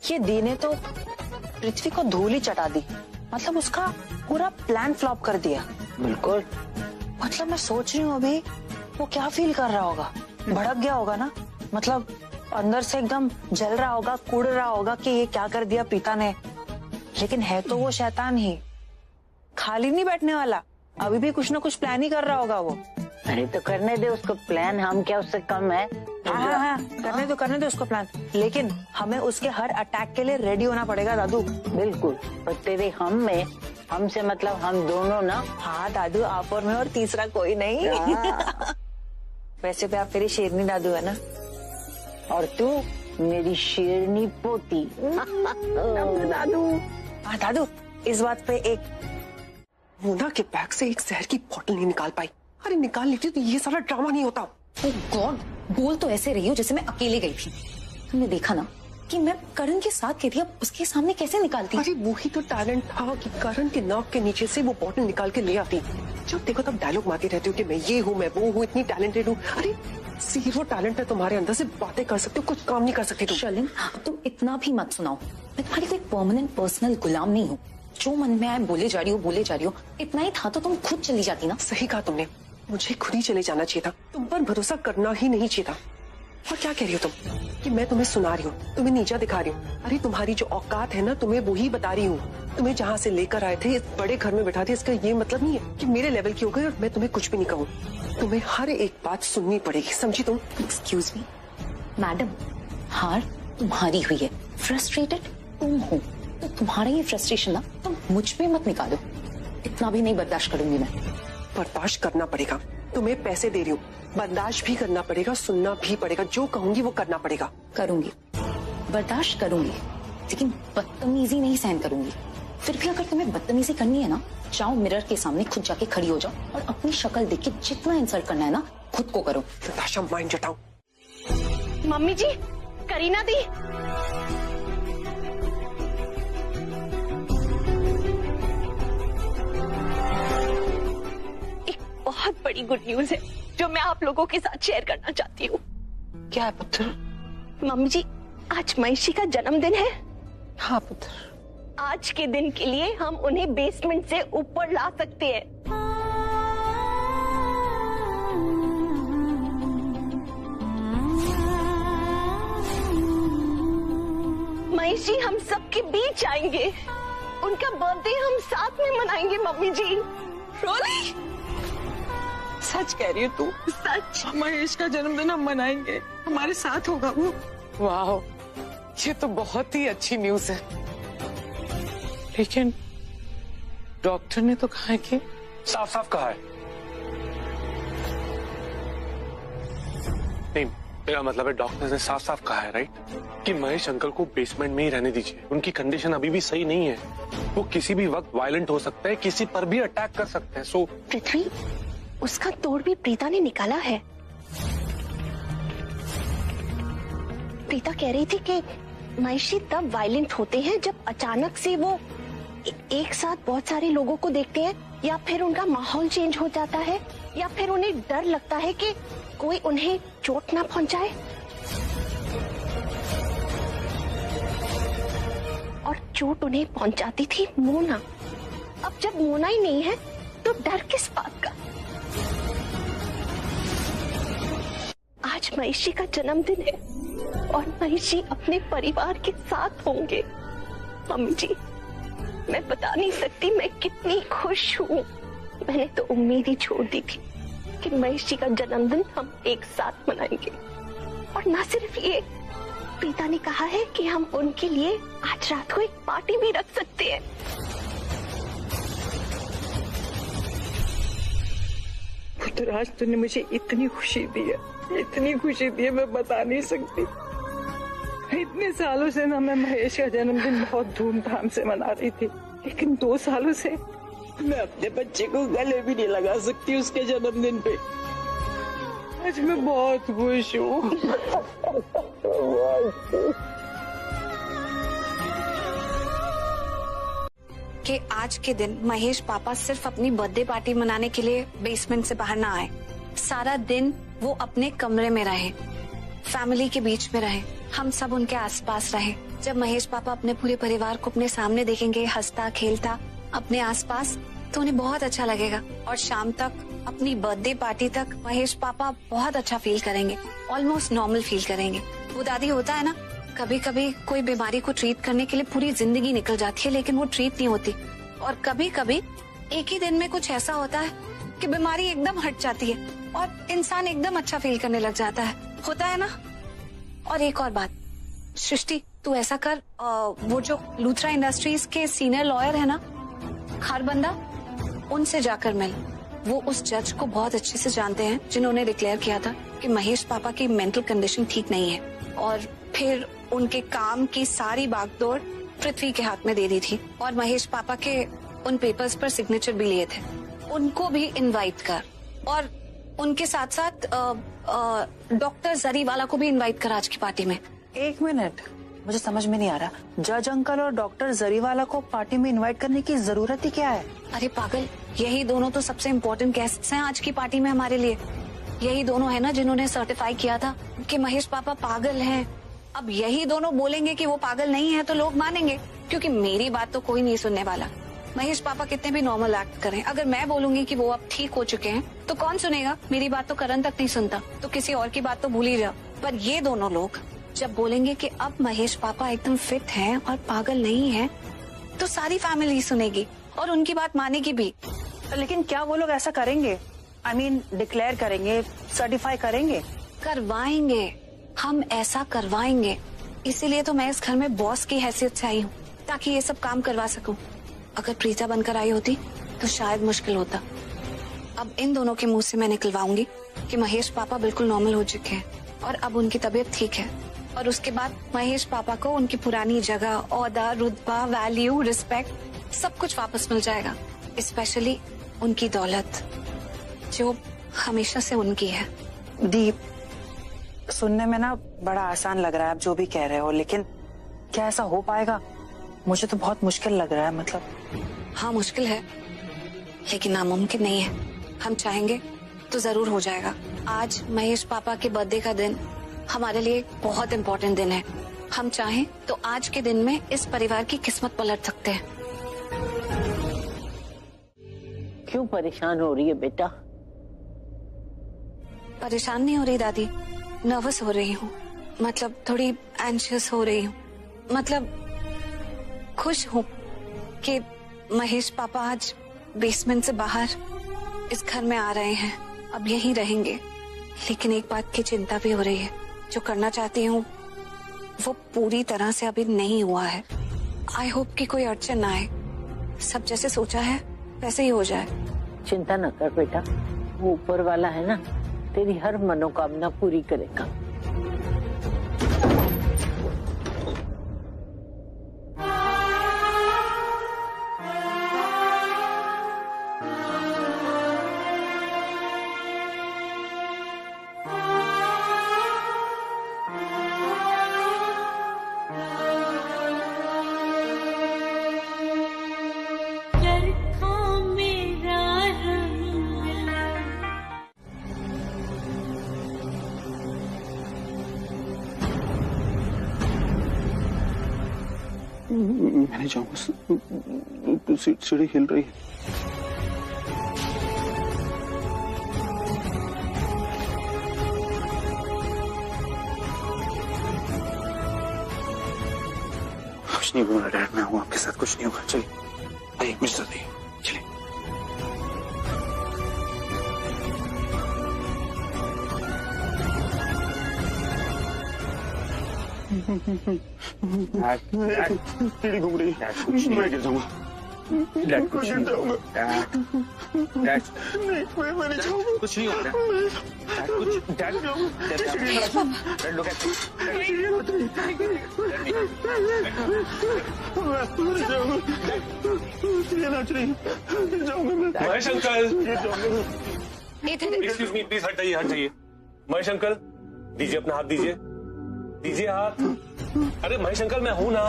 ये दी ने तो पृथ्वी को धूल ही चटा दी, मतलब उसका पूरा प्लान फ्लॉप कर दिया। बिल्कुल। मतलब मैं सोच रही हूँ अभी वो क्या फील कर रहा होगा, भड़क गया होगा ना, मतलब अंदर से एकदम जल रहा होगा, कुड़ रहा होगा कि ये क्या कर दिया पिता ने। लेकिन है तो वो शैतान ही, खाली नहीं बैठने वाला, अभी भी कुछ ना कुछ प्लान ही कर रहा होगा वो। अरे तो करने दे उसको प्लान, हम क्या उससे कम है? हाँ, करने दो उसको प्लान, लेकिन हमें उसके हर अटैक के लिए रेडी होना पड़ेगा दादू। बिल्कुल। और तेरे हम में, हमसे मतलब हम दोनों ना। हाँ दादू, आप और मैं, और तीसरा कोई नहीं। वैसे भी आप मेरी शेरनी दादू है ना, और तू मेरी शेरनी पोती। दादू। हाँ दादू, इस बात पे एक मोना के बैग से एक जहर की बोतल नहीं निकाल पाई। अरे निकाल लेती तो ये सारा ड्रामा नहीं होता। ओ गॉड, बोल तो ऐसे रही हो जैसे मैं अकेले गई थी। तुमने देखा ना कि मैं करण के साथ गई थी, अब उसके सामने कैसे निकालती? अरे वही तो टैलेंट था कि करण के नाक के नीचे से वो बोतल निकाल के ले आती। जब देखो तब डायलॉग मारती रहती हूँ कि मैं ये हूँ, मैं वो हूँ, इतनी टैलेंटेड हूँ। अरे जीरो टैलेंट है तुम्हारे अंदर, से बातें कर सकते हो, कुछ काम नहीं कर सकती तुम। शर्लिन, तुम इतना भी मत सुनाओ। मैं तुम्हारी कोई परमानेंट पर्सनल गुलाम नहीं हूँ। जो मन में आए बोले जा रही हो। इतना ही था तो तुम खुद चली जाती ना। सही कहा तुमने, मुझे खुद ही चले जाना चाहिए था, तुम पर भरोसा करना ही नहीं चाहिए था। और क्या कह रही हो तुम कि मैं तुम्हें सुना रही हूँ, तुम्हें नीचा दिखा रही हूँ? अरे तुम्हारी जो औकात है ना, तुम्हें वही बता रही हूँ। तुम्हें जहाँ से लेकर आए थे, इस बड़े घर में बिठा दिया, इसका ये मतलब नहीं है कि मेरे लेवल की हो गई और मैं तुम्हें कुछ भी नहीं कहूँ। तुम्हें हर एक बात सुननी पड़ेगी, समझी तुम? एक्सक्यूज मी मैडम, हार तुम्हारी हुई है, फ्रस्ट्रेटेड तुम हो, तो तुम्हारा ये फ्रस्ट्रेशन ना तुम मुझ पे मत निकालो। इतना भी नहीं बर्दाश्त करूंगी मैं। बर्दाश्त करना पड़ेगा, तुम्हें पैसे दे रही हूँ, बर्दाश्त भी करना पड़ेगा, सुनना भी पड़ेगा, जो कहूंगी वो करना पड़ेगा। करूंगी, बर्दाश्त करूंगी, लेकिन बदतमीजी नहीं सहन करूंगी। फिर भी अगर तुम्हें बदतमीजी करनी है ना, जाओ मिरर के सामने खुद जाके खड़ी हो जाओ और अपनी शक्ल देख के जितना इंसल्ट करना है ना खुद को करो। नताशा माइंड जताओ। मम्मी जी, करीना दी। एक बहुत बड़ी गुड न्यूज है जो मैं आप लोगों के साथ शेयर करना चाहती हूँ। क्या है पुत्र? मम्मी जी, आज महेशी का जन्मदिन है। हाँ पुत्र। आज के दिन के लिए हम उन्हें बेसमेंट से ऊपर ला सकते हैं। महेश जी हम सबके बीच आएंगे, उनका बर्थडे हम साथ में मनाएंगे। मम्मी जी, रोली, सच कह रही है तू? सच। महेश का जन्मदिन हम मनाएंगे, हमारे साथ होगा वो। वाह, ये तो बहुत ही अच्छी न्यूज है। लेकिन डॉक्टर ने तो कहा है कि साफ साफ कहा है। नहीं, मेरा मतलब है डॉक्टर ने साफ साफ कहा है, राइट, कि महेश अंकल को बेसमेंट में ही रहने दीजिए। उनकी कंडीशन अभी भी सही नहीं है, वो किसी भी वक्त वायलेंट हो सकते हैं, किसी पर भी अटैक कर सकते हैं। सो पृथ्वी, उसका तोड़ भी प्रीता ने निकाला है। प्रीता कह रही थी कि महेश तब वायलेंट होते हैं जब अचानक से वो एक साथ बहुत सारे लोगों को देखते हैं, या फिर उनका माहौल चेंज हो जाता है, या फिर उन्हें डर लगता है कि कोई उन्हें चोट ना पहुंचाए। और चोट उन्हें पहुंचाती थी मोना। अब जब मोना ही नहीं है तो डर किस बात का? आज महेशी का जन्मदिन है और महेशी अपने परिवार के साथ होंगे। मम्मी जी, मैं बता नहीं सकती मैं कितनी खुश हूँ। मैंने तो उम्मीद ही छोड़ दी थी कि महेशी का जन्मदिन हम एक साथ मनाएंगे। और ना सिर्फ ये, प्रीता ने कहा है कि हम उनके लिए आज रात को एक पार्टी भी रख सकते हैं। ऋतुराज, तूने मुझे इतनी खुशी दी है, इतनी खुशी दी है, मैं बता नहीं सकती। इतने सालों से ना मैं महेश का जन्मदिन बहुत धूमधाम से मना रही थी, लेकिन 2 सालों से मैं अपने बच्चे को गले भी नहीं लगा सकती उसके जन्मदिन पे। आज मैं बहुत खुश हूँ। कि आज के दिन महेश पापा सिर्फ अपनी बर्थडे पार्टी मनाने के लिए बेसमेंट से बाहर ना आए। सारा दिन वो अपने कमरे में रहे, फैमिली के बीच में रहे, हम सब उनके आसपास रहे। जब महेश पापा अपने पूरे परिवार को अपने सामने देखेंगे हंसता खेलता अपने आसपास, तो उन्हें बहुत अच्छा लगेगा। और शाम तक अपनी बर्थडे पार्टी तक महेश पापा बहुत अच्छा फील करेंगे, ऑलमोस्ट नॉर्मल फील करेंगे। वो दादी होता है ना, कभी कभी कोई बीमारी को ट्रीट करने के लिए पूरी जिंदगी निकल जाती है, लेकिन वो ट्रीट नहीं होती। और कभी कभी एक ही दिन में कुछ ऐसा होता है कि बीमारी एकदम हट जाती है और इंसान एकदम अच्छा फील करने लग जाता है, होता है ना। और एक और बात, सृष्टि तू ऐसा कर, वो जो लूथरा इंडस्ट्रीज के सीनियर लॉयर है ना, खारबंदा, उनसे जाकर मिल। वो उस जज को बहुत अच्छे से जानते हैं जिन्होंने डिक्लेयर किया था कि महेश पापा की मेंटल कंडीशन ठीक नहीं है, और फिर उनके काम की सारी बागडोर पृथ्वी के हाथ में दे दी थी, और महेश पापा के उन पेपर्स पर सिग्नेचर भी लिए थे। उनको भी इनवाइट कर, और उनके साथ साथ डॉक्टर जरीवाला को भी इनवाइट कर आज की पार्टी में। 1 मिनट, मुझे समझ में नहीं आ रहा, जज अंकल और डॉक्टर जरीवाला को पार्टी में इनवाइट करने की जरूरत ही क्या है? अरे पागल, यही दोनों तो सबसे इम्पोर्टेंट गेस्ट्स हैं आज की पार्टी में हमारे लिए। यही दोनों है ना जिन्होंने सर्टिफाई किया था कि महेश पापा पागल हैं। अब यही दोनों बोलेंगे कि वो पागल नहीं है तो लोग मानेंगे, क्योंकि मेरी बात तो कोई नहीं सुनने वाला। महेश पापा कितने भी नॉर्मल एक्ट करें, अगर मैं बोलूंगी कि वो अब ठीक हो चुके हैं तो कौन सुनेगा? मेरी बात तो करण तक नहीं सुनता, तो किसी और की बात तो भूल ही जाओ। पर ये दोनों लोग जब बोलेंगे कि अब महेश पापा एकदम फिट हैं और पागल नहीं है, तो सारी फैमिली सुनेगी और उनकी बात मानेगी भी। लेकिन क्या वो लोग ऐसा करेंगे? I mean, डिक्लेयर करेंगे, सर्टिफाई करेंगे? करवाएंगे, हम ऐसा करवाएंगे। इसीलिए तो मैं इस घर में बॉस की हैसियत से आई हूँ, ताकि ये सब काम करवा सकूं। अगर प्रीता बनकर आई होती तो शायद मुश्किल होता। अब इन दोनों के मुंह से मैं निकलवाऊंगी कि महेश पापा बिल्कुल नॉर्मल हो चुके हैं और अब उनकी तबीयत ठीक है, और उसके बाद महेश पापा को उनकी पुरानी जगह, ओहदा, रुतबा, वैल्यू, रिस्पेक्ट सब कुछ वापस मिल जाएगा, स्पेशली उनकी दौलत जो हमेशा से उनकी है। दीप, सुनने में ना बड़ा आसान लग रहा है आप जो भी कह रहे हो, लेकिन क्या ऐसा हो पाएगा? मुझे तो बहुत मुश्किल लग रहा है। मतलब हाँ, मुश्किल है, लेकिन नामुमकिन नहीं है। हम चाहेंगे तो जरूर हो जाएगा। आज महेश पापा के बर्थडे का दिन हमारे लिए एक बहुत इम्पोर्टेंट दिन है। हम चाहें तो आज के दिन में इस परिवार की किस्मत पलट सकते हैं। क्यों परेशान हो रही है बेटा? परेशान नहीं हो रही दादी, नर्वस हो रही हूँ, मतलब थोड़ी एंशियस हो रही हूँ। मतलब खुश हूँ कि महेश पापा आज बेसमेंट से बाहर इस घर में आ रहे हैं, अब यहीं रहेंगे। लेकिन एक बात की चिंता भी हो रही है, जो करना चाहती हूँ वो पूरी तरह से अभी नहीं हुआ है। आई होप कि कोई अड़चन ना आए, सब जैसे सोचा है वैसे ही हो जाए। चिंता न कर बेटा, वो ऊपर वाला है ना, तेरी हर मनोकामना पूरी करेगा। मैं नहीं जाऊंगा, सीढ़ी हिल रही है। कुछ नहीं बोला डैड, मैं हूँ आपके साथ, कुछ नहीं होगा। चलिए आइए मेरे साथ आइए, चलिए। सीढ़ी घूम रही है, मैं गिर जाऊंगा, डैड कुछ नहीं होगा। डैड मैं नहीं जाऊंगा। कुछ नहीं होगा। डैड कुछ dad look at Mahesh uncle, excuse me please, हट जाइए हट जाइए। महेश अंकल दीजिए अपना हाथ, दीजिए दीजिए हाथ। अरे महेश अंकल मैं हूं ना।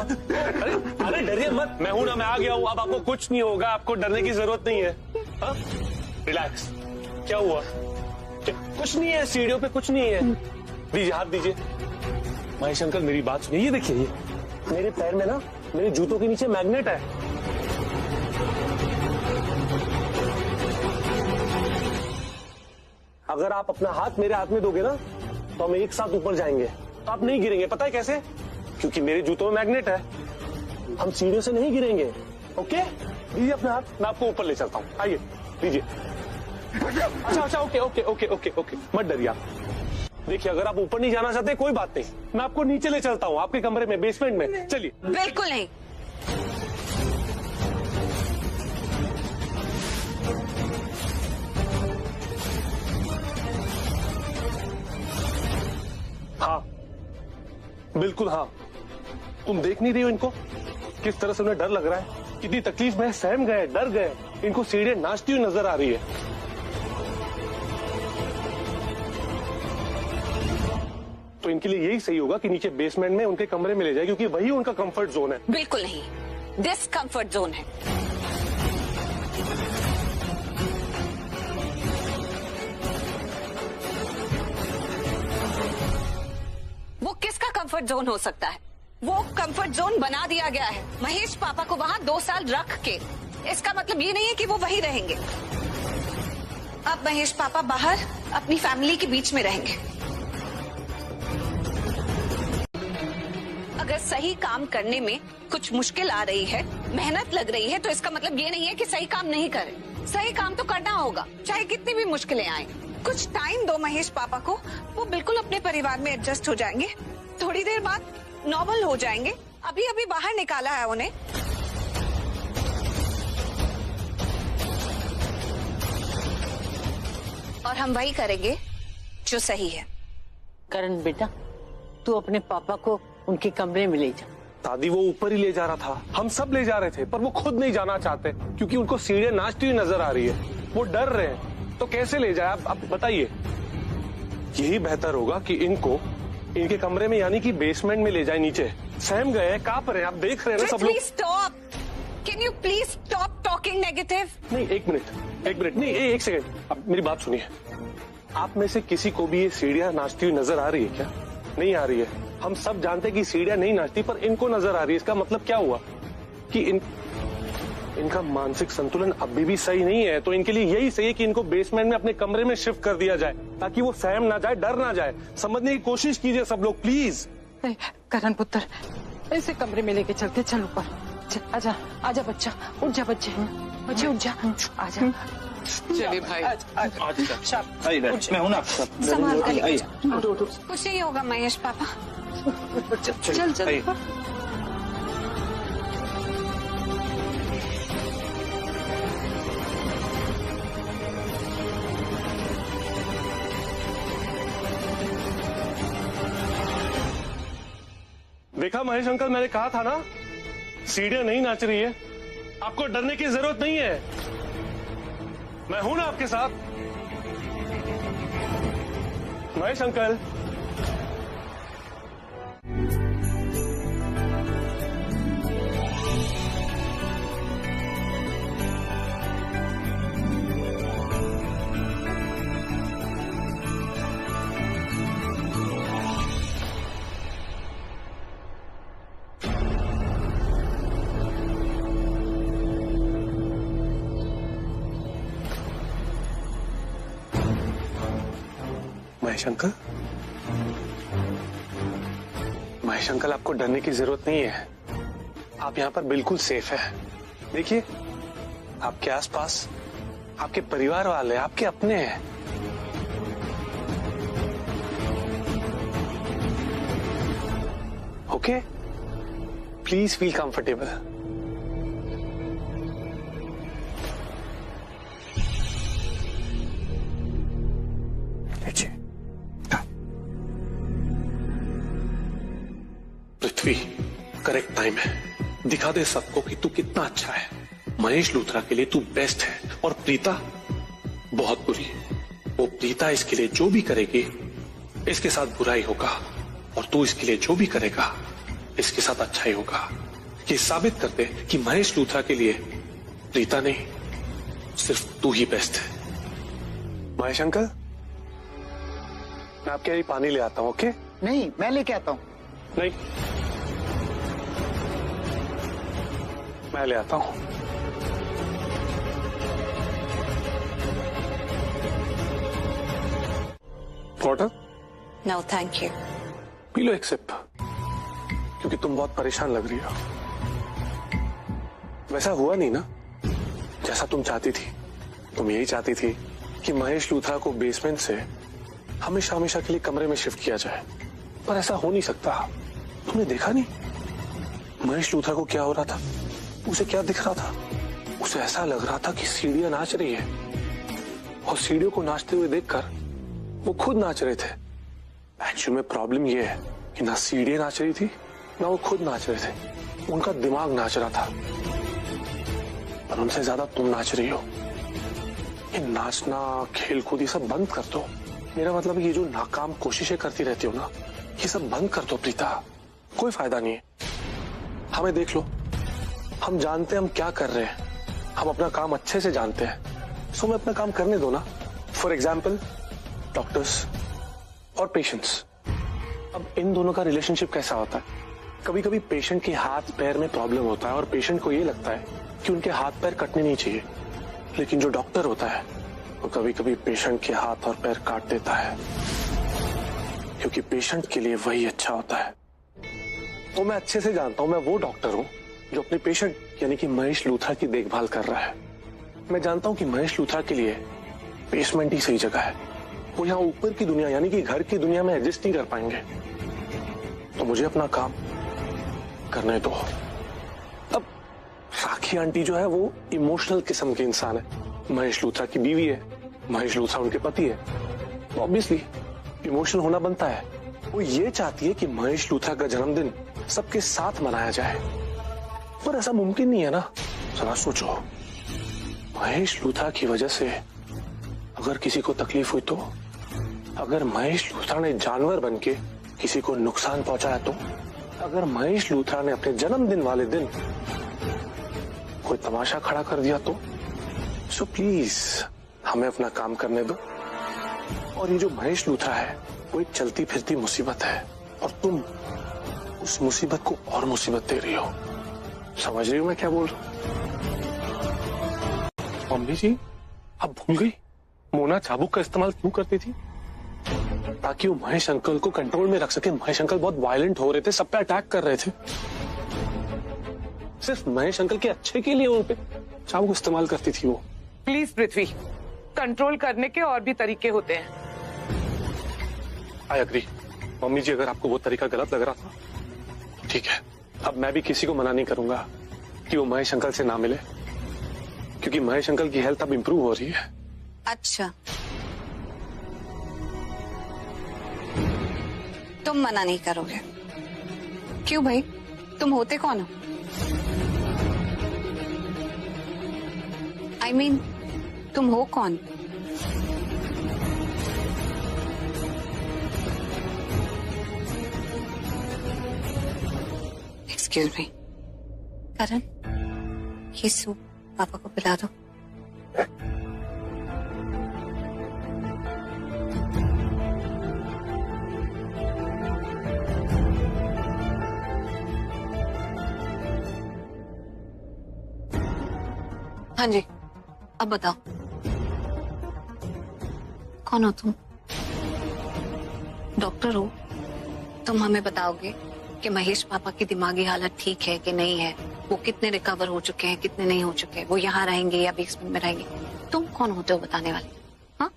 अरे डरिए मत, मैं हूं ना, मैं आ गया हूं। अब आपको कुछ नहीं होगा, आपको डरने की जरूरत नहीं है। रिलैक्स। क्या हुआ? कुछ नहीं है, सीढ़ियों पे कुछ नहीं है। दीजिए हाथ दीजिए। महेश अंकल मेरी बात सुनिए, ये देखिए, ये मेरे पैर में ना, मेरे जूतों के नीचे मैग्नेट है। अगर आप अपना हाथ मेरे हाथ में दोगे ना तो हम एक साथ ऊपर जाएंगे, तो आप नहीं गिरेंगे। पता है कैसे? क्योंकि मेरे जूतों में मैग्नेट है, हम सीढ़ियों से नहीं गिरेंगे। ओके, दीजिए अपना हाथ, मैं आपको ऊपर ले चलता हूँ। आइए दीजिए। अच्छा okay okay okay okay okay, मत डरिए आप। देखिए अगर आप ऊपर नहीं जाना चाहते कोई बात नहीं, मैं आपको नीचे ले चलता हूँ, आपके कमरे में, बेसमेंट में। चलिए। बिल्कुल नहीं। हाँ बिल्कुल हाँ। तुम देख नहीं रही हो इनको, किस तरह से उन्हें डर लग रहा है, कितनी तकलीफ में सहम गए, डर गए। इनको सीढ़ियां नाचती हुई नजर आ रही है। तो इनके लिए यही सही होगा कि नीचे बेसमेंट में उनके कमरे में ले जाए, क्योंकि वही उनका कंफर्ट जोन है। बिल्कुल नहीं, डिस्कंफर्ट जोन है। वो किसका कंफर्ट जोन हो सकता है? वो कंफर्ट जोन बना दिया गया है महेश पापा को वहां 2 साल रख के। इसका मतलब ये नहीं है कि वो वहीं रहेंगे। अब महेश पापा बाहर अपनी फैमिली के बीच में रहेंगे। अगर सही काम करने में कुछ मुश्किल आ रही है, मेहनत लग रही है, तो इसका मतलब ये नहीं है कि सही काम नहीं करें। सही काम तो करना होगा, चाहे कितनी भी मुश्किलें आए। कुछ टाइम दो महेश पापा को, वो बिल्कुल अपने परिवार में एडजस्ट हो जाएंगे। थोड़ी देर बाद नॉर्मल हो जाएंगे। अभी अभी बाहर निकाला है उन्हें। और हम वही करेंगे जो सही है। करण बेटा, तू अपने पापा को उनके कमरे में ले जा। दादी वो ऊपर ही ले जा रहा था, हम सब ले जा रहे थे, पर वो खुद नहीं जाना चाहते क्योंकि उनको सीढ़ियां नाचती हुई नजर आ रही है। वो डर रहे हैं, तो कैसे ले जाए आप बताइए। यही बेहतर होगा कि इनको इनके कमरे में, यानी कि बेसमेंट में ले जाए। नीचे सहम गए हैं, कांप रहे हैं, आप देख रहे हैं ना सब लोग। Stop, can you please stop talking negative. नहीं एक मिनट नहीं, एक सेकंड, अब मेरी बात सुनिए। आप में से किसी को भी ये सीढ़ियां नाचती हुई नजर आ रही है क्या? नहीं आ रही है। हम सब जानते हैं कि सीढ़ियां नहीं नाचती, पर इनको नजर आ रही है। इसका मतलब क्या हुआ कि इनका मानसिक संतुलन अभी भी सही नहीं है। तो इनके लिए यही सही है कि इनको बेसमेंट में अपने कमरे में शिफ्ट कर दिया जाए, ताकि वो सहम ना जाए, डर ना जाए। समझने की कोशिश कीजिए सब लोग प्लीज। करण पुत्र, ऐसे कमरे में लेके चलते, चल ऊपर। आजा आजा बच्चा, उठ जा बच्चे, बच्चे उठ जा, आजा। चलिए भाई, मैं हूं ना। संभाल कर लेके जाओ। कुछ नहीं होगा महेश पापा। चल चल। देखा महेश अंकल, मैंने कहा था ना, सीढ़ियां नहीं नाच रही है। आपको डरने की जरूरत नहीं है, मैं हूं ना आपके साथ। महेश अंकल, महेश अंकल, आपको डरने की जरूरत नहीं है। आप यहाँ पर बिल्कुल सेफ है। देखिए आपके आसपास आपके परिवार वाले, आपके अपने हैं। Okay, please feel comfortable. Prithvi, correct time है, दिखा दे सबको कि तू कितना अच्छा है। महेश लूथरा के लिए तू बेस्ट है और प्रीता बहुत बुरी। वो प्रीता इसके लिए जो भी करेगी इसके साथ बुरा ही होगा, और तू इसके लिए जो भी करेगा इसके साथ अच्छा ही होगा। ये साबित कर दे कि महेश लूथरा के लिए प्रीता नहीं, सिर्फ तू ही बेस्ट है। महेश अंकल, मैं आपके लिए पानी ले आता हूँ। ओके? नहीं, मैं लेके आता हूँ। नहीं, मैं ले आता हूँ। वाटर? No thank you. पी लो एक सिप, क्योंकि तुम बहुत परेशान लग रही हो। वैसा हुआ नहीं ना जैसा तुम चाहती थी। तुम यही चाहती थी कि महेश लूथरा को बेसमेंट से हमेशा हमेशा के लिए कमरे में शिफ्ट किया जाए, पर ऐसा हो नहीं सकता। तुमने देखा नहीं महेश लूथरा को क्या हो रहा था, उसे क्या दिख रहा था? उसे ऐसा लग रहा था कि सीढ़ियां नाच रही है, और सीढ़ियों को नाचते हुए देखकर वो खुद नाच रहे थे। एक्चुअली में प्रॉब्लम ये है कि ना सीढ़ियां नाच रही थी ना वो खुद नाच रहे थे, उनका दिमाग नाच रहा था। पर उनसे ज्यादा तुम नाच रही हो। ये नाचना, खेल कूद ये सब बंद कर दो। मेरा मतलब ये जो नाकाम कोशिशें करती रहती हो ना, ये सब बंद कर दो प्रीता, कोई फायदा नहीं है। हमें देख लो, हम जानते हैं हम क्या कर रहे हैं, हम अपना काम अच्छे से जानते हैं, सो हमें अपना काम करने दो ना। फॉर एग्जाम्पल डॉक्टर्स और पेशेंट्स, अब इन दोनों का रिलेशनशिप कैसा होता है? कभी कभी पेशेंट के हाथ पैर में प्रॉब्लम होता है और पेशेंट को ये लगता है कि उनके हाथ पैर कटने नहीं चाहिए, लेकिन जो डॉक्टर होता है वो कभी कभी पेशेंट के हाथ और पैर काट देता है, क्योंकि पेशेंट के लिए वही अच्छा होता है। तो मैं अच्छे से जानता हूं, मैं वो डॉक्टर हूं जो अपने पेशेंट यानी कि महेश लूथरा की देखभाल कर रहा है। मैं जानता हूं कि महेश लूथरा के लिए बेसमेंट ही सही जगह है। वो यहाँ ऊपर की दुनिया यानी कि घर की दुनिया में एडजस्ट नहीं कर पाएंगे, तो मुझे अपना काम करने दो। अब राखी आंटी जो है वो इमोशनल किस्म के इंसान है, महेश लूथरा की बीवी है, महेश लूथरा उनके पति है, तो ऑब्वियसली इमोशनल होना बनता है। वो ये चाहती है कि महेश लूथरा का जन्मदिन सबके साथ मनाया जाए, पर ऐसा मुमकिन नहीं है ना। जरा सोचो, महेश लूथरा की वजह से अगर किसी को तकलीफ हुई तो, अगर महेश लूथरा ने जानवर बनके किसी को नुकसान पहुंचाया तो, अगर महेश लूथरा ने अपने जन्मदिन वाले दिन कोई तमाशा खड़ा कर दिया तो। सो प्लीज हमें अपना काम करने दो। और ये जो महेश लूथरा है वो एक चलती फिरती मुसीबत है, और तुम उस मुसीबत को और मुसीबत दे रही हो। समझ रही हो मैं क्या बोल रहा हूं? मम्मी जी, अब भूल गई मोना चाबुक का इस्तेमाल क्यों करती थी? ताकि वो महेश अंकल को कंट्रोल में रख सके। महेश अंकल बहुत वायलेंट हो रहे थे, सब पे अटैक कर रहे थे। सिर्फ महेश अंकल के अच्छे के लिए उन पे चाबुक इस्तेमाल करती थी वो। प्लीज पृथ्वी, कंट्रोल करने के और भी तरीके होते हैं। आई एग्री मम्मी जी, अगर आपको वो तरीका गलत लग रहा था ठीक है, अब मैं भी किसी को मना नहीं करूंगा कि वो महेश अंकल से ना मिले, क्योंकि महेश अंकल की हेल्थ अब इंप्रूव हो रही है। अच्छा, तुम मना नहीं करोगे? क्यों भाई, तुम होते कौन हो? I mean, तुम हो कौन? एक्सक्यूज मी करण, ये सूप पापा को पिला दो। हाँ जी, अब बताओ कौन हो तुम? डॉक्टर हो? तुम हमें बताओगे कि महेश पापा की दिमागी हालत ठीक है कि नहीं है, वो कितने रिकवर हो चुके हैं, कितने नहीं हो चुके, वो यहाँ रहेंगे या बेसमेंट में रहेंगे? तुम कौन होते हो बताने वाले? हाँ,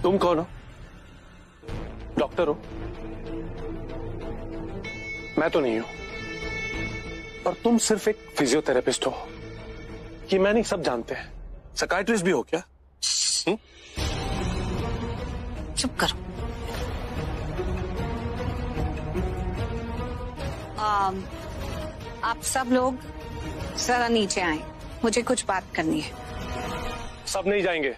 तुम कौन हो? डॉक्टर हो? मैं तो नहीं हूं, और तुम सिर्फ एक फिजियोथेरेपिस्ट हो। कि मैं नहीं, सब जानते हैं। साइकियाट्रिस्ट भी हो क्या? चुप करो। आप सब लोग जरा नीचे आए, मुझे कुछ बात करनी है। सब नहीं जाएंगे।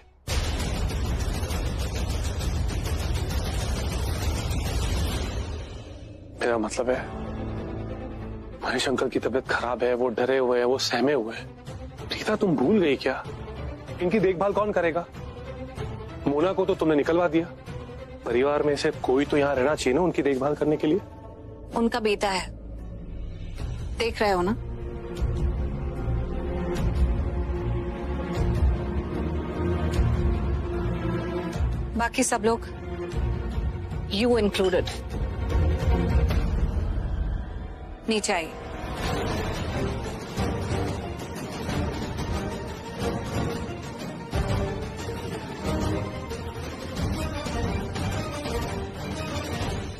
मेरा मतलब है महेश अंकल की तबीयत खराब है, वो डरे हुए हैं, वो सहमे हुए हैं। प्रीता तुम भूल गई क्या? इनकी देखभाल कौन करेगा? मोना को तो तुमने निकलवा दिया। परिवार में से कोई तो यहाँ रहना चाहिए ना उनकी देखभाल करने के लिए। उनका बेटा है, देख रहे हो ना। बाकी सब लोग, यू इंक्लूडेड, नीचे आइए।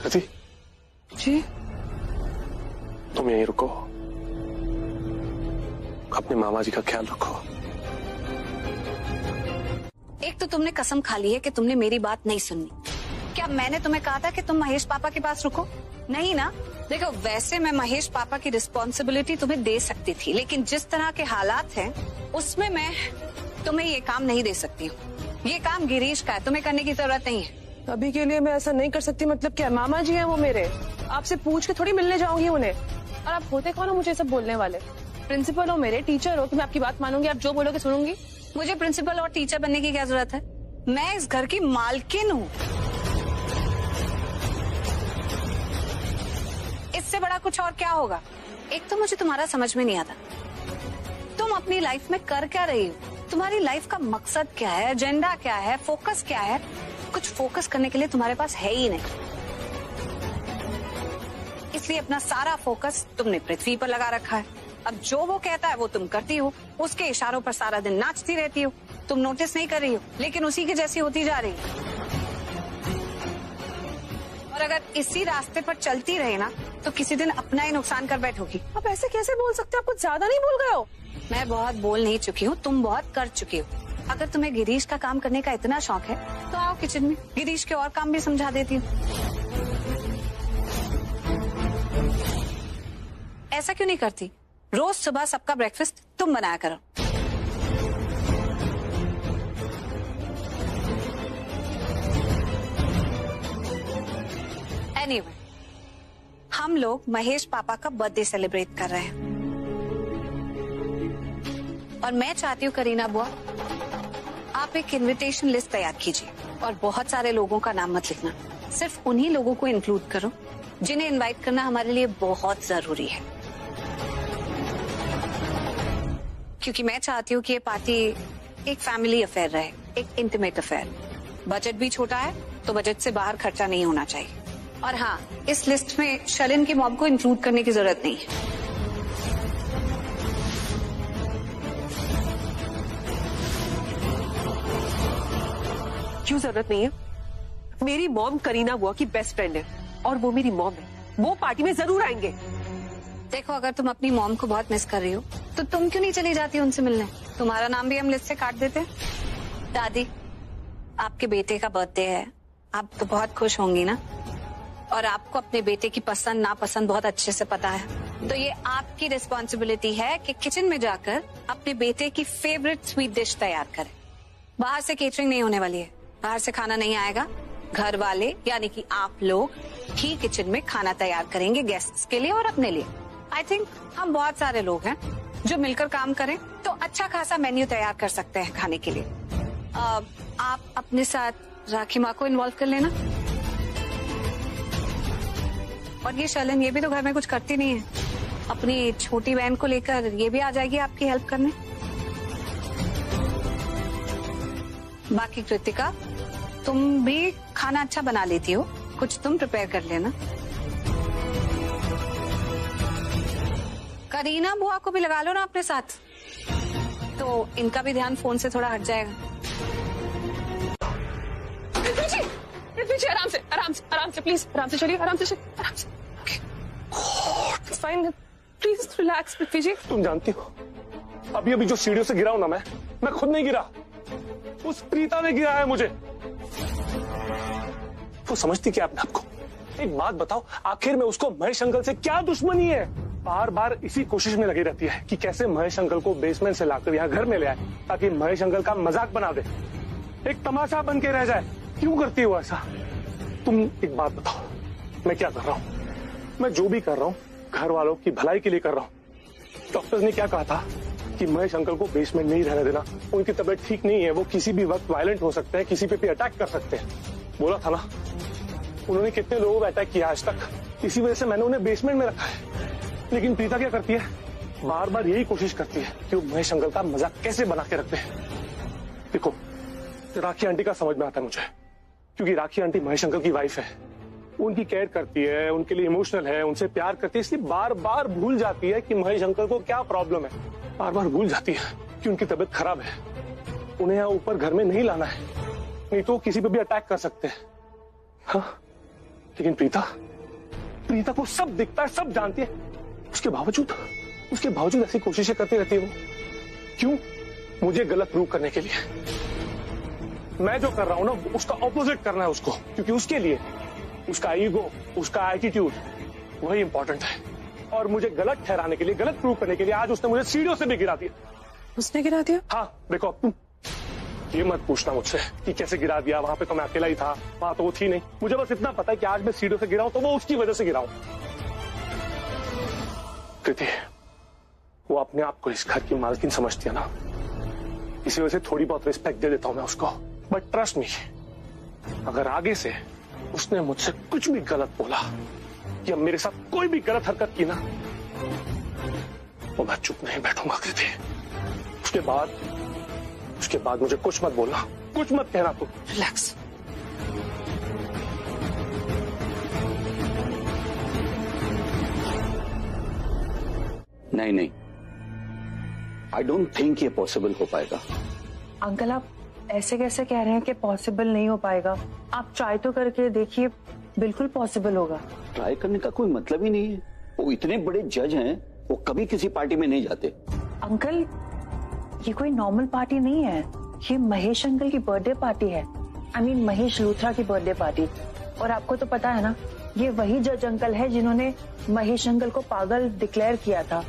रति जी तुम यहीं रुको, अपने मामा जी का ख्याल रखो। एक तो तुमने कसम खा ली है कि तुमने मेरी बात नहीं सुननी। क्या मैंने तुम्हें कहा था कि तुम महेश पापा के पास रुको? नहीं ना। देखो, वैसे मैं महेश पापा की रिस्पॉन्सिबिलिटी तुम्हें दे सकती थी, लेकिन जिस तरह के हालात हैं उसमें मैं तुम्हें ये काम नहीं दे सकती हूँ। ये काम गिरीश का है, तुम्हें करने की जरूरत नहीं है। अभी के लिए मैं ऐसा नहीं कर सकती। मतलब क्या, मामा जी हैं वो मेरे, आपसे पूछ के थोड़ी मिलने जाऊंगी उन्हें। और आप होते कौन हो मुझे सब बोलने वाले? प्रिंसिपल हो मेरे, टीचर हो कि मैं आपकी बात मानूंगी, आप जो बोलोगे सुनूंगी? मुझे प्रिंसिपल और टीचर बनने की क्या जरूरत है? मैं इस घर की मालकिन हूँ। इससे बड़ा कुछ और क्या होगा? एक तो मुझे तुम्हारा समझ में नहीं आता, तुम अपनी लाइफ में कर क्या रही हो? तुम्हारी लाइफ का मकसद क्या है, एजेंडा क्या है, फोकस क्या है? कुछ फोकस करने के लिए तुम्हारे पास है ही नहीं। इसलिए अपना सारा फोकस तुमने पृथ्वी पर लगा रखा है। अब जो वो कहता है वो तुम करती हो, उसके इशारों पर सारा दिन नाचती रहती हो। तुम नोटिस नहीं कर रही हो, लेकिन उसी की जैसी होती जा रही हो। और अगर इसी रास्ते पर चलती रहे ना, तो किसी दिन अपना ही नुकसान कर बैठोगी। आप ऐसे कैसे बोल सकते हो? आप कुछ ज्यादा नहीं बोल गए हो? मैं बहुत बोल नहीं चुकी हूँ, तुम बहुत कर चुकी हो। अगर तुम्हें गिरीश का काम करने का इतना शौक है तो आओ किचन में, गिरीश के और काम भी समझा देती हूँ। ऐसा क्यों नहीं करती? रोज सुबह सबका ब्रेकफास्ट तुम बनाया करो। एनीवे, हम लोग महेश पापा का बर्थडे सेलिब्रेट कर रहे हैं और मैं चाहती हूँ करीना बुआ, आप एक इनविटेशन लिस्ट तैयार कीजिए और बहुत सारे लोगों का नाम मत लिखना। सिर्फ उन्हीं लोगों को इंक्लूड करो जिन्हें इनवाइट करना हमारे लिए बहुत जरूरी है, क्योंकि मैं चाहती हूँ कि ये पार्टी एक फैमिली अफेयर रहे, एक इंटीमेट अफेयर। बजट भी छोटा है तो बजट से बाहर खर्चा नहीं होना चाहिए। और हाँ, इस लिस्ट में शलिन की मॉम को इंक्लूड करने की जरूरत नहीं है। क्यों जरूरत नहीं है? मेरी मॉम करीना बुआ की बेस्ट फ्रेंड है और वो मेरी मॉम है, वो पार्टी में जरूर आएंगे। देखो, अगर तुम अपनी मॉम को बहुत मिस कर रही हो तो तुम क्यों नहीं चली जाती उनसे मिलने? तुम्हारा नाम भी हम लिस्ट से काट देते। दादी, आपके बेटे का बर्थडे है, आप तो बहुत खुश होंगी ना, और आपको अपने बेटे की पसंद नापसंद बहुत अच्छे से पता है। तो ये आपकी रिस्पॉन्सिबिलिटी है कि किचन में जाकर अपने बेटे की फेवरेट स्वीट डिश तैयार करें। बाहर से केटरिंग नहीं होने वाली है, बाहर से खाना नहीं आएगा। घर वाले यानी कि आप लोग ही किचन में खाना तैयार करेंगे गेस्ट्स के लिए और अपने लिए। आई थिंक हम बहुत सारे लोग हैं जो मिलकर काम करें तो अच्छा खासा मेन्यू तैयार कर सकते हैं खाने के लिए। आप अपने साथ राखी माँ को इन्वॉल्व कर लेना। और ये शलन, ये भी तो घर में कुछ करती नहीं है, अपनी छोटी बहन को लेकर ये भी आ जाएगी आपकी हेल्प करने। बाकी कृतिका, तुम भी खाना अच्छा बना लेती हो, कुछ तुम प्रिपेयर कर लेना। करीना बुआ को भी लगा लो ना अपने साथ, तो इनका भी ध्यान फोन से थोड़ा हट जाएगा। पृथ्वी जी, आराम से आराम से आराम से, प्लीज आराम से चलिए, आराम से चलिए, आराम से। It's fine, प्लीज रिलैक्स पृथ्वी जी। तुम जानती हो अभी अभी जो सीढ़ियों से गिरा हूं ना, मैं खुद नहीं गिरा, उस प्रीता ने गिरा है मुझे। वो समझती क्या अपने आपको? एक बात बताओ, आखिर में उसको महेश अंकल से क्या दुश्मनी है? बार बार इसी कोशिश में लगी रहती है कि कैसे महेश अंकल को बेसमेंट से लाकर यहाँ घर में ले आए ताकि महेश अंकल का मजाक बना दे, एक तमाशा बन के रह जाए। क्यों करती हो ऐसा? तुम एक बात बताओ, मैं क्या कर रहा हूँ? मैं जो भी कर रहा हूँ घर वालों की भलाई के लिए कर रहा हूँ। डॉक्टर्स ने क्या कहा था कि महेश अंकल को बेसमेंट नहीं रहने देना, उनकी तबीयत ठीक नहीं है, वो किसी भी वक्त वायलेंट हो सकते हैं, किसी पे भी अटैक कर सकते हैं। बोला था ना। उन्होंने कितने लोगों को अटैक किया आज तक, इसी वजह से मैंने उन्हें बेसमेंट में रखा है। लेकिन प्रीता क्या करती है? बार बार यही कोशिश करती है कि वो महेश अंकल का मजाक कैसे बना के रख दे। देखो, राखी आंटी का समझ में आता है मुझे, क्योंकि राखी आंटी महेश अंकल की वाइफ है, उनकी केयर करती है, उनके लिए इमोशनल है, उनसे प्यार करती है, इसलिए बार बार भूल जाती है कि महेश अंकल को क्या प्रॉब्लम है। बार बार भूल जाती है कि उनकी तबीयत खराब है, उन्हें यहाँ ऊपर घर में नहीं लाना है, नहीं तो किसी पे भी अटैक कर सकते हैं। हाँ, लेकिन प्रीता को सब दिखता है, सब जानती है, उसके बावजूद ऐसी कोशिशें करती रहती है वो। क्यों? मुझे गलत प्रूव करने के लिए। मैं जो कर रहा हूं ना, उसका ऑपोजिट करना है उसको, क्योंकि उसके लिए उसका ईगो, उसका एटीट्यूड वही इंपॉर्टेंट है। और मुझे गलत ठहराने के लिए, गलत प्रूव करने के लिए आज उसने मुझे सीढ़ियों से भी गिरा दिया। उसने गिरा दिया? हाँ, देखो अब तुम ये मत पूछना मुझसे कि कैसे गिरा दिया, वहां पे तो मैं अकेला ही था, वहां तो वो थी नहीं। मुझे बस इतना पता है कि आज मैं सीढ़ियों से गिरा हूं तो वो उसकी वजह से गिरा हूं। कृति, वो अपने आप को इस घर की मालकिन समझती है ना, इसी वजह से थोड़ी बहुत रिस्पेक्ट दे देता हूं मैं उसको। बट ट्रस्ट मी, अगर आगे से उसने मुझसे कुछ भी गलत बोला या मेरे साथ कोई भी गलत हरकत की ना, तो मैं चुप नहीं बैठूंगा कृति। उसके बाद मुझे कुछ मत बोलना, कुछ मत कहना तू। रिलैक्स। नहीं, आई डोंट थिंक ये पॉसिबल हो पाएगा। अंकल, आप ऐसे कैसे कह रहे हैं कि पॉसिबल नहीं हो पाएगा? आप ट्राई तो करके देखिए, बिल्कुल पॉसिबल होगा। ट्राई करने का कोई मतलब ही नहीं है। वो इतने बड़े जज हैं, वो कभी किसी पार्टी में नहीं जाते। अंकल, ये कोई नॉर्मल पार्टी नहीं है, ये महेश अंकल की बर्थडे पार्टी है। आई मीन महेश लूथरा की बर्थडे पार्टी। और आपको तो पता है ना, ये वही जज अंकल है जिन्होंने महेश अंकल को पागल डिक्लेयर किया था।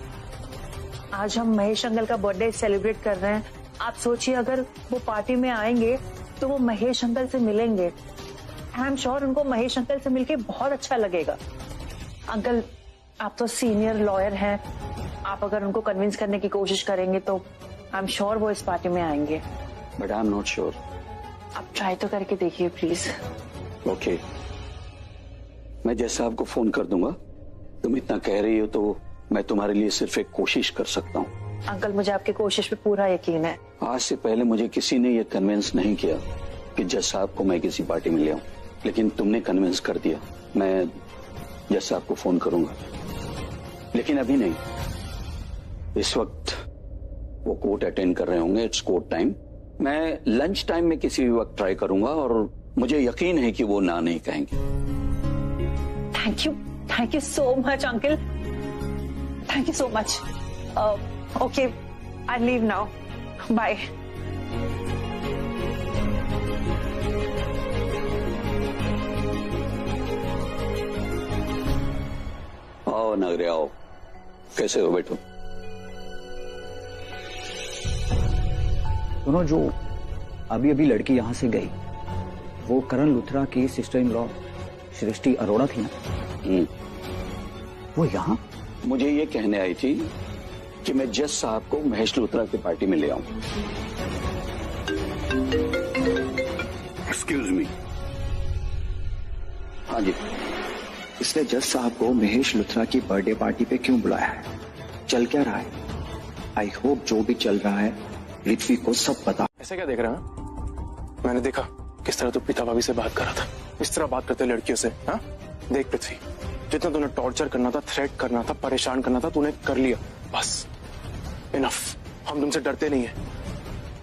आज हम महेश अंकल का बर्थडे सेलिब्रेट कर रहे हैं। आप सोचिए, अगर वो पार्टी में आएंगे तो वो महेश अंकल से मिलेंगे। आई एम श्योर उनको महेश अंकल से मिलके बहुत अच्छा लगेगा। अंकल, आप तो सीनियर लॉयर हैं, आप अगर उनको कन्विंस करने की कोशिश करेंगे तो आई एम श्योर वो इस पार्टी में आएंगे। But I am not sure. आप ट्राई तो करके देखिए प्लीज। ओके, मैं जैसा आपको फोन कर दूंगा। तुम इतना कह रही हो तो मैं तुम्हारे लिए सिर्फ एक कोशिश कर सकता हूँ। अंकल, मुझे आपकी कोशिश पे पूरा यकीन है। आज से पहले मुझे किसी ने ये कन्विंस नहीं किया कि जज साहब को मैं किसी पार्टी में ले आऊं, लेकिन तुमने कन्विंस कर दिया। मैं जज साहब को फोन करूंगा, लेकिन अभी नहीं। इस वक्त वो कोर्ट अटेंड कर रहे होंगे, इट्स कोर्ट टाइम। मैं लंच टाइम में किसी भी वक्त ट्राई करूंगा और मुझे यकीन है कि वो ना नहीं कहेंगे। Thank you so much uncle, thank you so much. Okay, I leave now, bye. आओ नगरे आओ, कैसे हो? बैठो। सुनो, जो अभी लड़की यहाँ से गई वो करण लुथरा की सिस्टर इन लॉ सृष्टि अरोड़ा थी ना? वो यहाँ मुझे ये कहने आई थी कि मैं जज साहब को महेश लुथरा की पार्टी में ले आऊं। Excuse me. हाँ जी। इसने जज साहब को महेश लुथरा की बर्थडे पार्टी पे क्यों बुलाया है? चल क्या रहा है? आई होप जो भी चल रहा है पृथ्वी को सब पता। ऐसे क्या देख रहे हैं? मैंने देखा किस तरह तू प्रीता भाभी से बात कर रहा था, इस तरह बात करते लड़कियों से। हाँ, देख पृथ्वी, जितना तूने टॉर्चर करना था, थ्रेट करना था, परेशान करना था, तूने कर लिया। बस इनफ। हम तुमसे डरते नहीं है,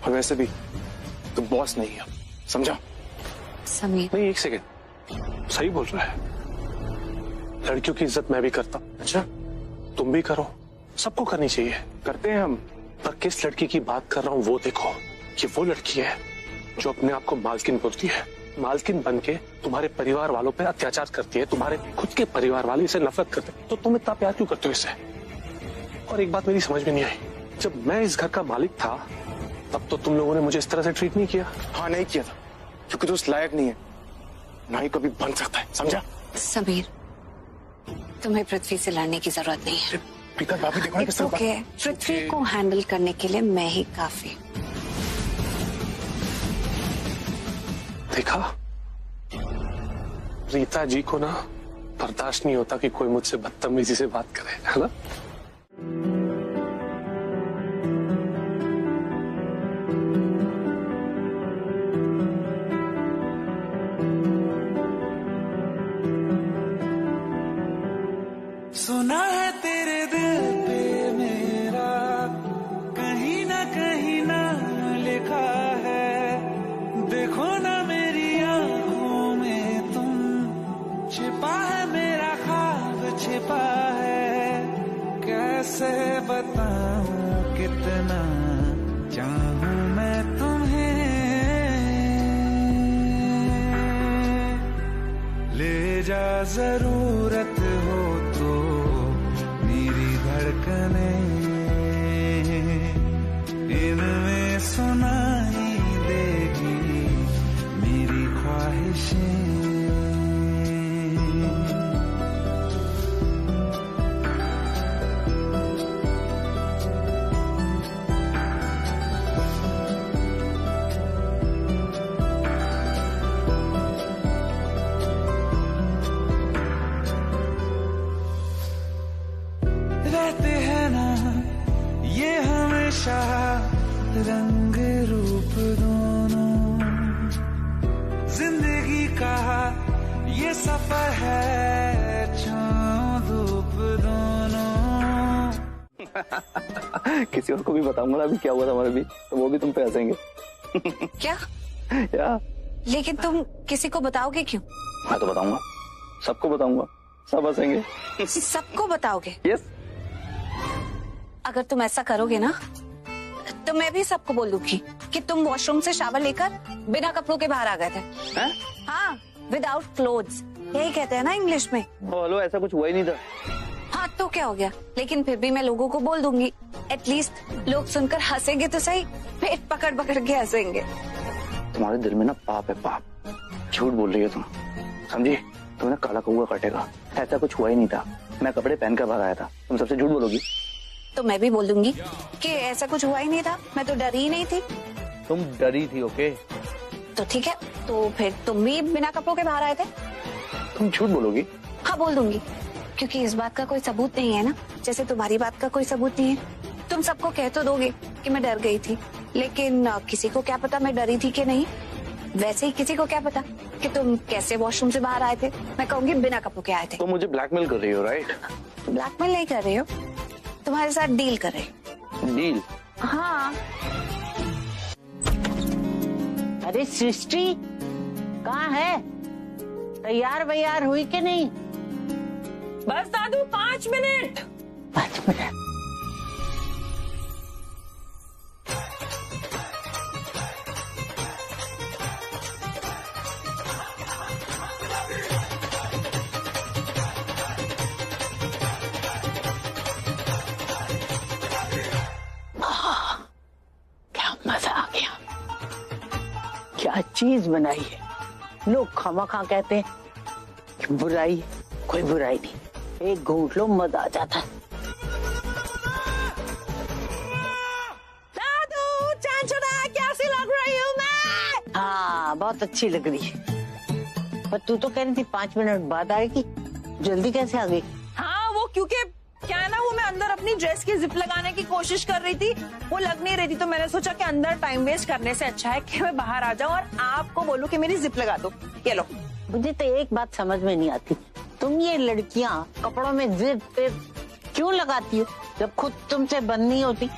और वैसे भी तू बॉस नहीं है, समझा? समीर, नहीं, एक सेकेंड, सही बोल रहा है। लड़कियों की इज्जत मैं भी करता। अच्छा, तुम भी करो, सबको करनी चाहिए, करते हैं हम। पर किस लड़की की बात कर रहा हूं वो देखो। ये वो लड़की है जो अपने आप को मालकिन बोलती है, मालकिन बनके तुम्हारे परिवार वालों पे अत्याचार करती है, तुम्हारे खुद के परिवार वाले इसे नफरत करते हैं, तो तुम इतना प्यार क्यों करते हो इससे? और एक बात मेरी समझ में नहीं आई, जब मैं इस घर का मालिक था तब तो तुम लोगों ने मुझे इस तरह से ट्रीट नहीं किया। हाँ नहीं किया था, क्योंकि तू उस लायक नहीं है, ना ही कभी बन सकता है, समझा? समीर, तुम्हें पृथ्वी से लड़ने की जरूरत नहीं है। प्रीता भाभी देखो ना किस तरह ओके, पृथ्वी को हैंडल करने के लिए मैं ही काफी। देखा, रीता जी को ना बर्दाश्त नहीं होता कि कोई मुझसे बदतमीजी से बात करे, है ना? सुना है तेरे दिल पे मेरा कहीं ना लिखा है, देखो ना मेरी आंखों में तुम, छिपा है मेरा ख्वाब छिपा है, कैसे बताऊं कितना चाहूं मैं तुम्हें, ले जा जरूरत हो तो मेरी धड़कने, इनमें सुनाई देगी मेरी ख्वाहिशें। रहते हैं ना ये हमेशा रंग रूप दोनों, जिंदगी का ये सफर है छांव धूप दोनों। किसी और को भी बताऊंगा ना अभी क्या हुआ था हमारे बीच, तो वो भी तुम पे हंसेंगे। क्या? या लेकिन तुम किसी को बताओगे क्यों? मैं तो बताऊंगा, सबको बताऊंगा, सब हंसेंगे। सबको बताओगे? यस। अगर तुम ऐसा करोगे ना तो मैं भी सबको बोल दूंगी कि तुम वॉशरूम से शावर लेकर बिना कपड़ों के बाहर आ गए थे। हाँ, विदाउट क्लोथ्स, यही कहते हैं ना इंग्लिश में। बोलो, ऐसा कुछ हुआ ही नहीं था। हाँ तो क्या हो गया, लेकिन फिर भी मैं लोगों को बोल दूंगी, एटलीस्ट लोग सुनकर हंसेंगे तो सही, पेट पकड़ पकड़ के हंसेंगे। तुम्हारे दिल में ना पाप है, पाप। झूठ बोल रही है तुम, समझी? तुमने काला कौवा काटेगा, ऐसा कुछ हुआ ही नहीं था। मैं कपड़े पहनकर बाहर आया था, तुम सबसे झूठ बोलोगी? तो मैं भी बोल दूंगी कि ऐसा कुछ हुआ ही नहीं था, मैं तो डरी ही नहीं थी। तुम डरी थी, ओके? तो ठीक है, तो फिर तुम भी बिना कपड़ों के बाहर आए थे। तुम झूठ बोलोगी? हाँ बोल दूंगी, क्योंकि इस बात का कोई सबूत नहीं है ना, जैसे तुम्हारी बात का कोई सबूत नहीं है। तुम सबको कह तो दोगे कि मैं डर गई थी, लेकिन किसी को क्या पता मैं डरी थी कि नहीं। वैसे ही किसी को क्या पता कि तुम कैसे वॉशरूम से बाहर आए थे। मैं कहूंगी बिना कपड़ों के आए थे। तो मुझे ब्लैकमेल कर रही हो, राइट? ब्लैकमेल नहीं कर रही हो, तुम्हारे साथ डील कर रही हो। डील? हाँ। अरे सृष्टि कहाँ है? तैयार वैयार हुई कि नहीं? बस दादू 5 मिनट। 5 मिनट? क्या मजा आ गया, क्या चीज बनाई है। लोग खामखा कहते हैं कि बुराई है, कोई बुराई नहीं, एक घूंट लो मजा आ जाता है। दादू चांचना कैसी लग रही हूँ मैं? हाँ बहुत अच्छी लग रही है, पर तू तो कह रही थी 5 मिनट बाद आएगी, जल्दी कैसे आ गई? हाँ वो क्योंकि क्या है ना, वो मैं अंदर अपनी ड्रेस की जिप लगाने की कोशिश कर रही थी, वो लग नहीं रही थी, तो मैंने सोचा कि अंदर टाइम वेस्ट करने से अच्छा है कि मैं बाहर आ जाऊं और आपको बोलूं कि मेरी जिप लगा दो। ये लो। मुझे तो एक बात समझ में नहीं आती, तुम ये लड़कियां कपड़ों में जिप क्यों लगाती हो जब खुद तुमसे बंद नहीं होती?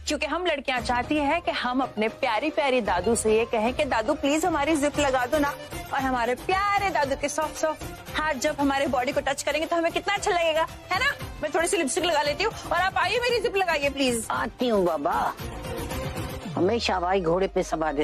क्योंकि हम लड़कियां चाहती हैं कि हम अपने प्यारी प्यारी दादू से ये कहें कि दादू प्लीज हमारी जिप लगा दो ना, और हमारे प्यारे दादू के सॉफ्ट सॉफ्ट हाथ जब हमारे बॉडी को टच करेंगे तो हमें कितना अच्छा लगेगा, है ना? मैं थोड़ी सी लिपस्टिक लगा लेती हूँ और आप आइए मेरी जिप लगाइए प्लीज। आती हूँ बाबा, हमेशा हवाई घोड़े पे सवार